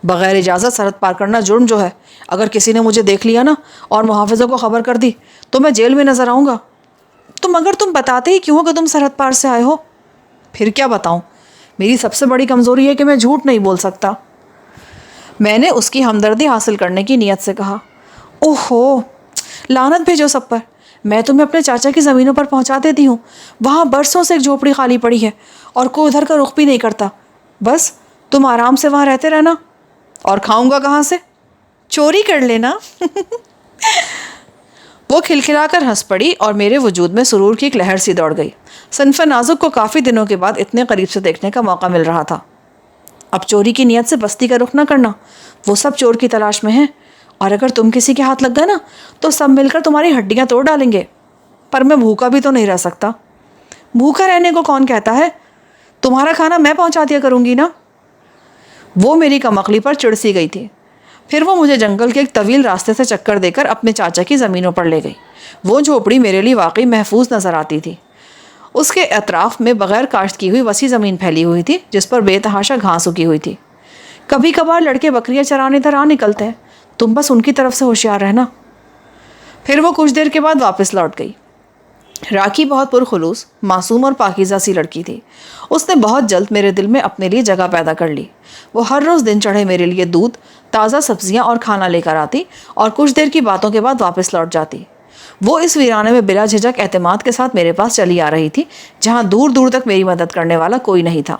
Speaker 1: بغیر اجازت سرحد پار کرنا جرم جو ہے، اگر کسی نے مجھے دیکھ لیا نا اور محافظوں کو خبر کر دی تو میں جیل میں نظر آؤں گا۔ تم بتاتے ہی کیوں کہ تم سرحد پار سے آئے ہو؟ پھر کیا بتاؤں، میری سب سے بڑی کمزوری ہے کہ میں جھوٹ نہیں بول سکتا۔ میں نے اس کی ہمدردی حاصل کرنے کی نیت سے کہا۔ اوہو، لعنت بھیجو سب پر، میں تمہیں اپنے چاچا کی زمینوں پر پہنچا دیتی ہوں۔ وہاں برسوں سے ایک جھوپڑی خالی پڑی ہے اور کوئی ادھر کا رخ بھی نہیں کرتا۔ بس تم آرام سے وہاں رہتے رہنا، اور کھاؤں گا کہاں سے؟ چوری کر لینا۔ وہ کھلکھلا کر ہنس پڑی اور میرے وجود میں سرور کی ایک لہر سی دوڑ گئی۔ صنف نازک کو کافی دنوں کے بعد اتنے قریب سے دیکھنے کا موقع مل رہا تھا۔ اب چوری کی نیت سے بستی کا رخ نہ کرنا، وہ سب چور کی تلاش میں ہیں، اور اگر تم کسی کے ہاتھ لگ گئے نا تو سب مل کر تمہاری ہڈیاں توڑ ڈالیں گے۔ پر میں بھوکا بھی تو نہیں رہ سکتا۔ بھوکا رہنے کو کون کہتا ہے؟ تمہارا کھانا میں پہنچا دیا کروں گی نا۔ وہ میری کمقلی پر چڑ سی گئی تھی۔ پھر وہ مجھے جنگل کے ایک طویل راستے سے چکر دے کر اپنے چاچا کی زمینوں پر لے گئی۔ وہ جھوپڑی میرے لیے واقعی محفوظ نظر آتی تھی۔ اس کے اطراف میں بغیر کاشت کی ہوئی وسیع زمین پھیلی ہوئی تھی جس پر بے تحاشا گھاس اگی ہوئی تھی۔ کبھی کبھار لڑکے بکریاں چرانے ادھر آ نکلتے ہیں، تم بس ان کی طرف سے ہوشیار رہنا۔ پھر وہ کچھ دیر کے بعد واپس لوٹ گئی۔ راکھی بہت پرخلوص، معصوم اور پاکیزہ سی لڑکی تھی۔ اس نے بہت جلد میرے دل میں اپنے لیے جگہ پیدا کر لی۔ وہ ہر روز دن چڑھے میرے لیے دودھ، تازہ سبزیاں اور کھانا لے کر آتی اور کچھ دیر کی باتوں کے بعد واپس لوٹ جاتی۔ وہ اس ویرانے میں بلا جھجک اعتماد کے ساتھ میرے پاس چلی آ رہی تھی، جہاں دور دور تک میری مدد کرنے والا کوئی نہیں تھا،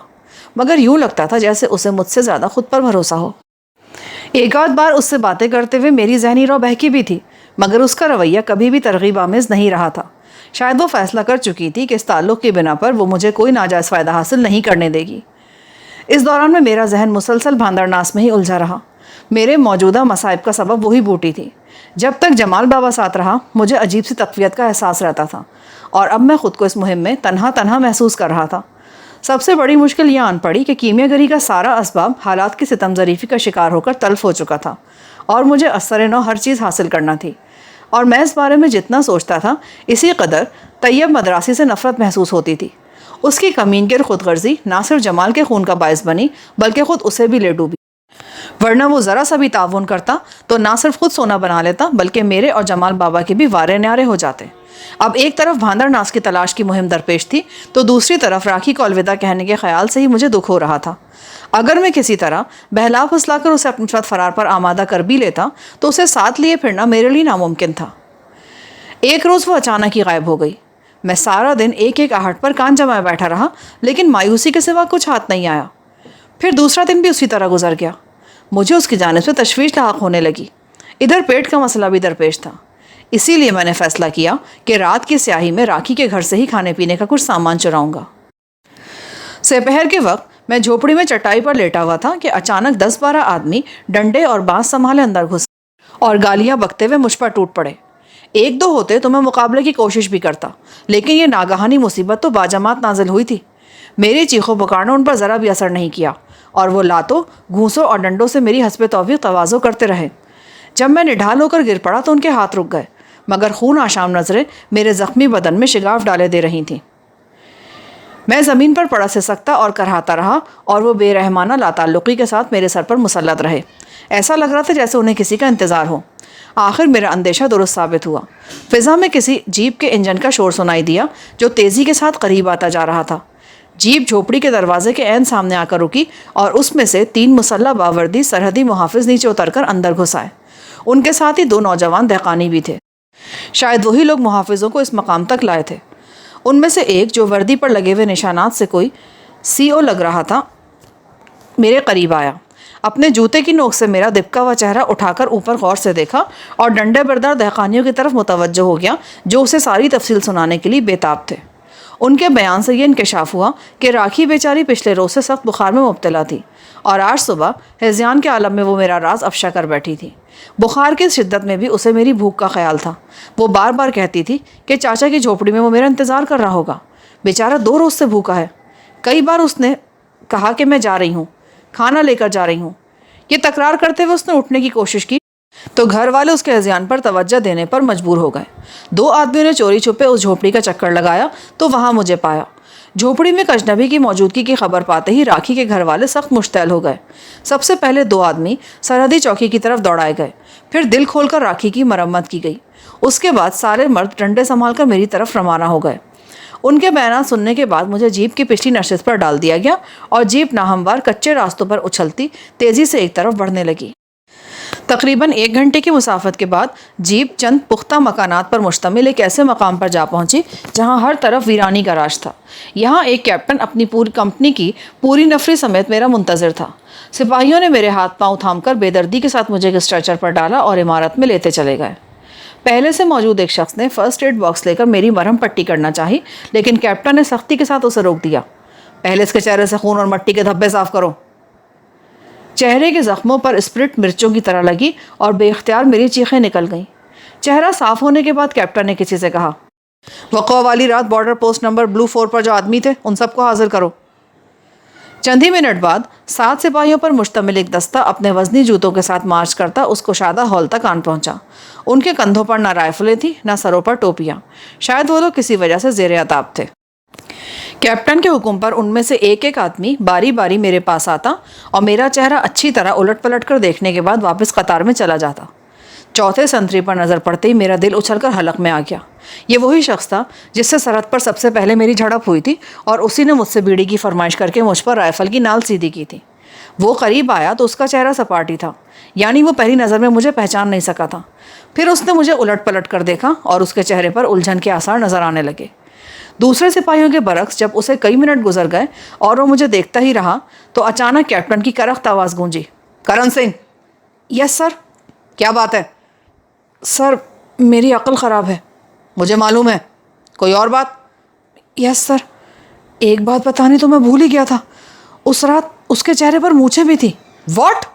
Speaker 1: مگر یوں لگتا تھا جیسے اسے مجھ سے زیادہ خود پر بھروسہ ہو۔ ایک آدھ بار اس سے باتیں کرتے ہوئے میری ذہنی رو بہکی بھی تھی، مگر اس کا رویہ کبھی بھی ترغیب آمیز نہیں رہا تھا۔ شاید وہ فیصلہ کر چکی تھی کہ اس تعلق کی بنا پر وہ مجھے کوئی ناجائز فائدہ حاصل نہیں کرنے دے گی۔ اس دوران میں میرا ذہن مسلسل بھاندرناس میں ہی الجھا رہا۔ میرے موجودہ مصائب کا سبب وہی بوٹی تھی۔ جب تک جمال بابا ساتھ رہا مجھے عجیب سی تقویت کا احساس رہتا تھا، اور اب میں خود کو اس مہم میں تنہا محسوس کر رہا تھا۔ سب سے بڑی مشکل یہ آن پڑی کہ کیمیا گری کا سارا اسباب حالات کی ستم ظریفی کا شکار ہو کر تلف ہو چکا تھا، اور مجھے اثر نو ہر چیز حاصل کرنا تھی۔ اور میں اس بارے میں جتنا سوچتا تھا اسی قدر طیب مدراسی سے نفرت محسوس ہوتی تھی۔ اس کی کمین گر خود غرضی نہ صرف جمال کے خون کا باعث بنی بلکہ خود اسے بھی لے ڈوبی، ورنہ وہ ذرا سا بھی تعاون کرتا تو نہ صرف خود سونا بنا لیتا بلکہ میرے اور جمال بابا کے بھی وارے نیارے ہو جاتے۔ اب ایک طرف بھاندر ناس کی تلاش کی مہم درپیش تھی تو دوسری طرف راکھی کو الوداع کہنے کے خیال سے ہی مجھے دکھ ہو رہا تھا۔ اگر میں کسی طرح بہلا پھسلا کر اسے اپنے ساتھ فرار پر آمادہ کر بھی لیتا تو اسے ساتھ لیے پھرنا میرے لیے ناممکن تھا۔ ایک روز وہ اچانک ہی غائب ہو گئی۔ میں سارا دن ایک ایک آہٹ پر کان جمائے بیٹھا رہا، لیکن مایوسی کے سوا کچھ ہاتھ نہیں آیا۔ پھر دوسرا دن بھی اسی طرح گزر گیا۔ مجھے اس کی جانب سے تشویش لاحق ہونے لگی۔ ادھر پیٹ کا مسئلہ بھی درپیش تھا۔ اسی لیے میں نے فیصلہ کیا کہ رات کی سیاہی میں راکھی کے گھر سے ہی کھانے پینے کا کچھ سامان چراؤں گا۔ سپہر کے وقت میں جھوپڑی میں چٹائی پر لیٹا ہوا تھا کہ اچانک 10-12 آدمی ڈنڈے اور بانس سنبھالے اندر گھسے اور گالیاں بکتے ہوئے مجھ پر ٹوٹ پڑے۔ ایک دو ہوتے تو میں مقابلے کی کوشش بھی کرتا، لیکن یہ ناگہانی مصیبت تو باجماعت نازل ہوئی تھی۔ میری چیخوں پکارنا ان پر ذرا بھی اثر نہیں کیا، اور وہ لاتوں، گھونسوں اور ڈنڈوں سے میری حسب توفیق تواضع کرتے رہے۔ جب میں نڈھال ہو کر گر پڑا تو ان کے ہاتھ رک گئے، مگر خون آشام نظریں میرے زخمی بدن میں شگاف ڈالے دے رہی تھیں۔ میں زمین پر پڑا سے سکتا اور کرہاتا رہا، اور وہ بے رحمانہ لاتعلقی کے ساتھ میرے سر پر مسلط رہے۔ ایسا لگ رہا تھا جیسے انہیں کسی کا انتظار ہو۔ آخر میرا اندیشہ درست ثابت ہوا۔ فضا میں کسی جیپ کے انجن کا شور سنائی دیا جو تیزی کے ساتھ قریب آتا جا رہا تھا۔ جیپ جھوپڑی کے دروازے کے عین سامنے آ کر رکی، اور اس میں سے 3 مسلح باوردی سرحدی محافظ نیچے اتر کر اندر گھس آئے۔ ان کے ساتھ ہی 2 نوجوان دہقانی بھی تھے۔ شاید وہی لوگ محافظوں کو اس مقام تک لائے تھے۔ ان میں سے ایک، جو وردی پر لگے ہوئے نشانات سے کوئی CO لگ رہا تھا، میرے قریب آیا۔ اپنے جوتے کی نوک سے میرا دبکا ہوا چہرہ اٹھا کر اوپر غور سے دیکھا اور ڈنڈے بردار دہقانیوں کی طرف متوجہ ہو گیا جو اسے ساری تفصیل سنانے کے لیے بےتاب تھے۔ ان کے بیان سے یہ انکشاف ہوا کہ راکھی بیچاری پچھلے روز سے سخت بخار میں مبتلا تھی، اور آج صبح ہذیان کے عالم میں وہ میرا راز افشا کر بیٹھی تھی۔ بخار کی شدت میں بھی اسے میری بھوک کا خیال تھا۔ وہ بار بار کہتی تھی کہ چاچا کی جھوپڑی میں وہ میرا انتظار کر رہا ہوگا، بیچارہ 2 روز سے بھوکا ہے۔ کئی بار اس نے کہا کہ میں جا رہی ہوں، کھانا لے کر جا رہی ہوں۔ یہ تکرار کرتے ہوئے اس نے اٹھنے کی کوشش کی تو گھر والے اس کے ہذیان پر توجہ دینے پر مجبور ہو گئے۔ 2 آدمیوں نے چوری چھپے اس جھوپڑی کا چکر لگایا تو وہاں مجھے پایا۔ جھوپڑی میں ایک اجنبی کی موجودگی کی خبر پاتے ہی راکھی کے گھر والے سخت مشتعل ہو گئے۔ سب سے پہلے 2 آدمی سرحدی چوکی کی طرف دوڑائے گئے، پھر دل کھول کر راکھی کی مرمت کی گئی۔ اس کے بعد سارے مرد ڈنڈے سنبھال کر میری طرف روانہ ہو گئے۔ ان کے بیانات سننے کے بعد مجھے جیپ کی پچھلی نشست پر ڈال دیا گیا، اور جیپ ناہموار کچے راستوں پر اچھلتی تیزی سے ایک طرف بڑھنے لگی۔ تقریباً 1 گھنٹے کی مسافت کے بعد جیپ چند پختہ مکانات پر مشتمل ایک ایسے مقام پر جا پہنچی جہاں ہر طرف ویرانی کا راج تھا۔ یہاں ایک کیپٹن اپنی پوری کمپنی کی پوری نفری سمیت میرا منتظر تھا۔ سپاہیوں نے میرے ہاتھ پاؤں تھام کر بے دردی کے ساتھ مجھے ایک اسٹریچر پر ڈالا اور عمارت میں لیتے چلے گئے۔ پہلے سے موجود ایک شخص نے فرسٹ ایڈ باکس لے کر میری مرہم پٹی کرنا چاہی، لیکن کیپٹن نے سختی کے ساتھ اسے روک دیا۔ پہلے اس کے چہرے سے خون اور مٹی کے دھبے صاف کرو۔ چہرے کے زخموں پر اسپرٹ مرچوں کی طرح لگی اور بے اختیار میری چیخیں نکل گئیں۔ چہرہ صاف ہونے کے بعد کیپٹن نے کسی سے کہا، وقوع والی رات بارڈر پوسٹ نمبر بلو 4 پر جو آدمی تھے ان سب کو حاضر کرو۔ چند ہی منٹ بعد 7 سپاہیوں پر مشتمل ایک دستہ اپنے وزنی جوتوں کے ساتھ مارچ کرتا اس کشادہ ہال تک آن پہنچا۔ ان کے کندھوں پر نہ رائفلیں تھیں نہ سروں پر ٹوپیاں، شاید وہ لوگ کسی وجہ سے زیر عتاب تھے۔ کیپٹن کے حکم پر ان میں سے ایک ایک آدمی باری باری میرے پاس آتا اور میرا چہرہ اچھی طرح الٹ پلٹ کر دیکھنے کے بعد واپس قطار میں چلا جاتا۔ چوتھے سنتری پر نظر پڑتے ہی میرا دل اچھل کر حلق میں آ گیا۔ یہ وہی شخص تھا جس سے سرحد پر سب سے پہلے میری جھڑپ ہوئی تھی اور اسی نے مجھ سے بیڑی کی فرمائش کر کے مجھ پر رائفل کی نال سیدھی کی تھی۔ وہ قریب آیا تو اس کا چہرہ سپاٹی تھا، یعنی وہ پہلی نظر میں مجھے پہچان نہیں سکا تھا۔ پھر اس نے مجھے الٹ پلٹ کر دیکھا اور اس کے چہرے پر الجھن کے آثار نظر آنے لگے۔ دوسرے سپاہیوں کے برعکس جب اسے کئی منٹ گزر گئے اور وہ مجھے دیکھتا ہی رہا تو اچانک کیپٹن کی کرخت آواز گونجی، کرن سنگھ۔ یس سر۔ کیا بات ہے؟ سر میری عقل خراب ہے۔ مجھے معلوم ہے، کوئی اور بات؟ یس سر، ایک بات بتانی تو میں بھول ہی گیا تھا، اس رات اس کے چہرے پر مونچھیں بھی تھی۔ واٹ؟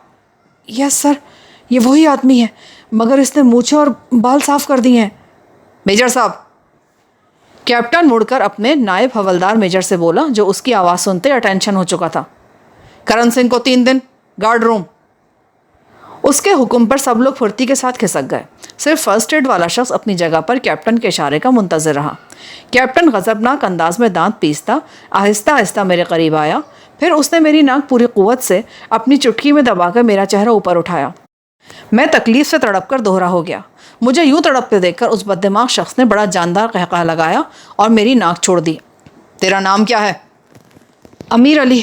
Speaker 1: یس سر، یہ وہی آدمی ہے مگر اس نے مونچھیں اور بال صاف کر دیے ہیں۔ میجر صاحب۔ کیپٹن مڑ کر اپنے نائب حوالدار میجر سے بولا جو اس کی آواز سنتے اٹینشن ہو چکا تھا، کرن سنگھ کو 3 دن گارڈ روم۔ اس کے حکم پر سب لوگ پھرتی کے ساتھ کھسک گئے۔ صرف فرسٹ ایڈ والا شخص اپنی جگہ پر کیپٹن کے اشارے کا منتظر رہا۔ کیپٹن غضبناک انداز میں دانت پیستا آہستہ آہستہ میرے قریب آیا، پھر اس نے میری ناک پوری قوت سے اپنی چٹکی میں دبا کر میرا چہرہ اوپر اٹھایا۔ میں تکلیف سے تڑپ کر دوہرا ہو گیا۔ مجھے یوں تڑپتے دیکھ کر اس بددماغ شخص نے بڑا جاندار قہقہہ لگایا اور میری ناک چھوڑ دی۔ تیرا نام کیا ہے؟ امیر علی۔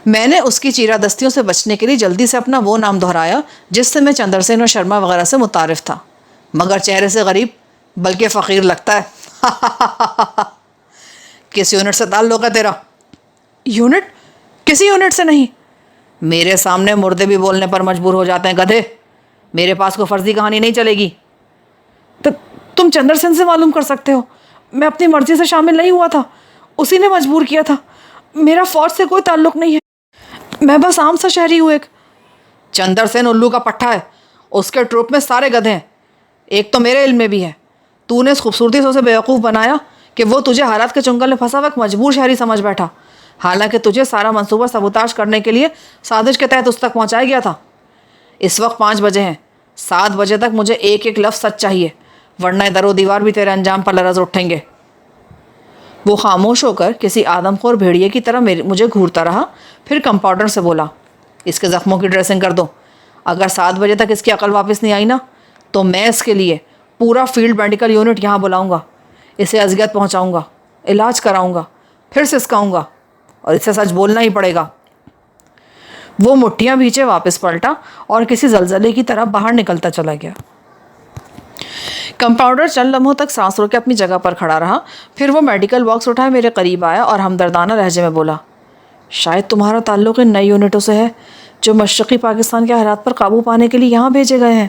Speaker 1: میں نے اس کی چیرہ دستیوں سے بچنے کے لیے جلدی سے اپنا وہ نام دہرایا جس سے میں چندر سین اور شرما وغیرہ سے متعارف تھا، مگر چہرے سے غریب بلکہ فقیر لگتا ہے۔ کس یونٹ سے تعلق ہے تیرا؟ یونٹ؟ کسی یونٹ سے نہیں۔ میرے سامنے مردے بھی بولنے پر مجبور ہو جاتے ہیں گدھے، میرے پاس کوئی فرضی کہانی نہیں چلے گی۔ تم چندر سین سے معلوم کر سکتے ہو، میں اپنی مرضی سے شامل نہیں ہوا تھا، اسی نے مجبور کیا تھا، میرا فوج سے کوئی تعلق نہیں ہے، میں بس عام سا شہری ہوں۔ چندر سین الو کا پٹھا ہے، اس کے ٹروپ میں سارے گدھے ہیں، ایک تو میرے علم میں بھی ہے۔ تو نے اس خوبصورتی سے اسے بیوقوف بنایا کہ وہ تجھے حالات کے چنگل میں پھنسا وقت مجبور شہری سمجھ بیٹھا، حالانکہ تجھے سارا منصوبہ سبوتاژ کرنے کے لیے سازش کے تحت اس تک پہنچایا گیا تھا۔ اس وقت 5 بجے ہیں، 7 بجے تک مجھے ایک ایک لفظ سچ چاہیے، ورنہ در و دیوار بھی تیرے انجام پر لرز اٹھیں گے۔ وہ خاموش ہو کر کسی آدم خور بھیڑیے کی طرح مجھے گھورتا رہا، پھر کمپاؤنڈر سے بولا، اس کے زخموں کی ڈریسنگ کر دو۔ اگر 7 بجے تک اس کی عقل واپس نہیں آئی نا تو میں اس کے لیے پورا فیلڈ میڈیکل یونٹ یہاں بلاؤں گا، اسے اذیت پہنچاؤں گا، علاج کراؤں گا، پھر سسکاؤں گا اور اسے سچ بولنا ہی پڑے گا۔ وہ مٹھیاں بھیچے واپس پلٹا اور کسی زلزلے کی طرح باہر نکلتا چلا گیا۔ کمپاؤنڈر چند لمحوں تک سانس رو کے اپنی جگہ پر کھڑا رہا، پھر وہ میڈیکل باکس اٹھائے میرے قریب آیا اور ہمدردانہ لہجے میں بولا، شاید تمہارا تعلق ان نئی یونٹوں سے ہے جو مشرقی پاکستان کے حالات پر قابو پانے کے لیے یہاں بھیجے گئے ہیں۔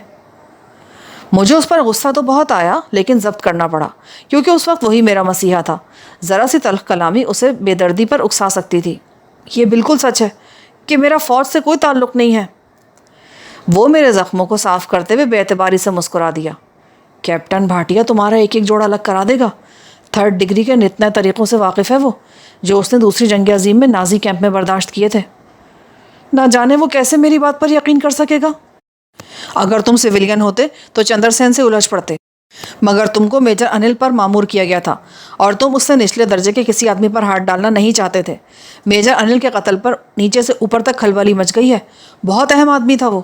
Speaker 1: مجھے اس پر غصہ تو بہت آیا لیکن ضبط کرنا پڑا، کیونکہ اس وقت وہی میرا مسیحا تھا۔ ذرا سی تلخ کلامی اسے بے دردی پر اکسا سکتی تھی۔ یہ بالکل سچ ہے کہ میرا فوج سے کوئی تعلق نہیں ہے۔ وہ میرے زخموں کو صاف کرتے ہوئے بے اعتباری سے مسکرا دیا۔ کیپٹن بھاٹیا تمہارا ایک ایک جوڑا الگ کرا دے گا۔ 3rd ڈگری کے نتنے طریقوں سے واقف ہے وہ، جو اس نے دوسری جنگ عظیم میں نازی کیمپ میں برداشت کیے تھے۔ نہ جانے وہ کیسے میری بات پر یقین کر سکے گا۔ اگر تم سویلین ہوتے تو چندر سین سے الجھ پڑتے، مگر تم کو میجر انل پر مامور کیا گیا تھا اور تم اس سے نچلے درجے کے کسی آدمی پر ہاتھ ڈالنا نہیں چاہتے تھے۔ میجر انل کے قتل پر نیچے سے اوپر تک کھلبلی مچ گئی ہے، بہت اہم آدمی تھا وہ۔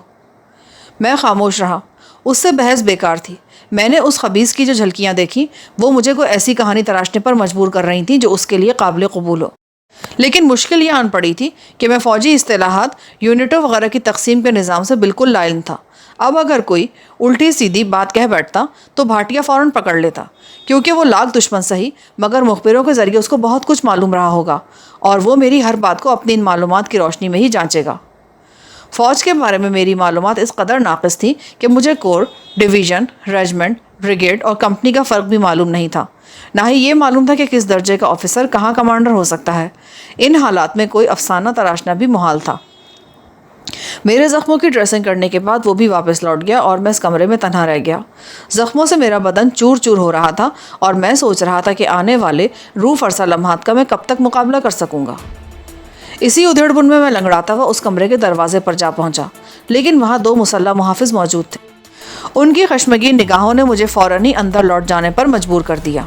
Speaker 1: میں خاموش رہا، اس سے بحث بیکار تھی۔ میں نے اس خبیث کی جو جھلکیاں دیکھی وہ مجھے کوئی ایسی کہانی تراشنے پر مجبور کر رہی تھیں جو اس کے لیے قابل قبول ہو، لیکن مشکل یہ آن پڑی تھی کہ میں فوجی اصطلاحات، یونٹوں وغیرہ کی تقسیم کے نظام سے بالکل لا علم تھا۔ اب اگر کوئی الٹی سیدھی بات کہہ بیٹھتا تو بھاٹیا فوراً پکڑ لیتا، کیونکہ وہ لاکھ دشمن سہی مگر مخبروں کے ذریعے اس کو بہت کچھ معلوم رہا ہوگا اور وہ میری ہر بات کو اپنی ان معلومات کی روشنی میں ہی جانچے گا۔ فوج کے بارے میں میری معلومات اس قدر ناقص تھی کہ مجھے کور ڈویژن، ریجمنٹ، بریگیڈ اور کمپنی کا فرق بھی معلوم نہیں تھا، نہ ہی یہ معلوم تھا کہ کس درجے کا آفیسر کہاں کمانڈر ہو سکتا ہے۔ ان حالات میں کوئی افسانہ تراشنا بھی محال تھا۔ میرے زخموں کی ڈریسنگ کرنے کے بعد وہ بھی واپس لوٹ گیا اور میں اس کمرے میں تنہا رہ گیا۔ زخموں سے میرا بدن چور چور ہو رہا تھا اور میں سوچ رہا تھا کہ آنے والے روح فرسا لمحات کا میں کب تک مقابلہ کر سکوں گا۔ اسی ادھیڑ بن میں لنگڑاتا ہوا اس کمرے کے دروازے پر جا پہنچا، لیکن وہاں 2 مسلح محافظ موجود تھے۔ ان کی خشمگین نگاہوں نے مجھے فوراً ہی اندر لوٹ جانے پر مجبور کر دیا۔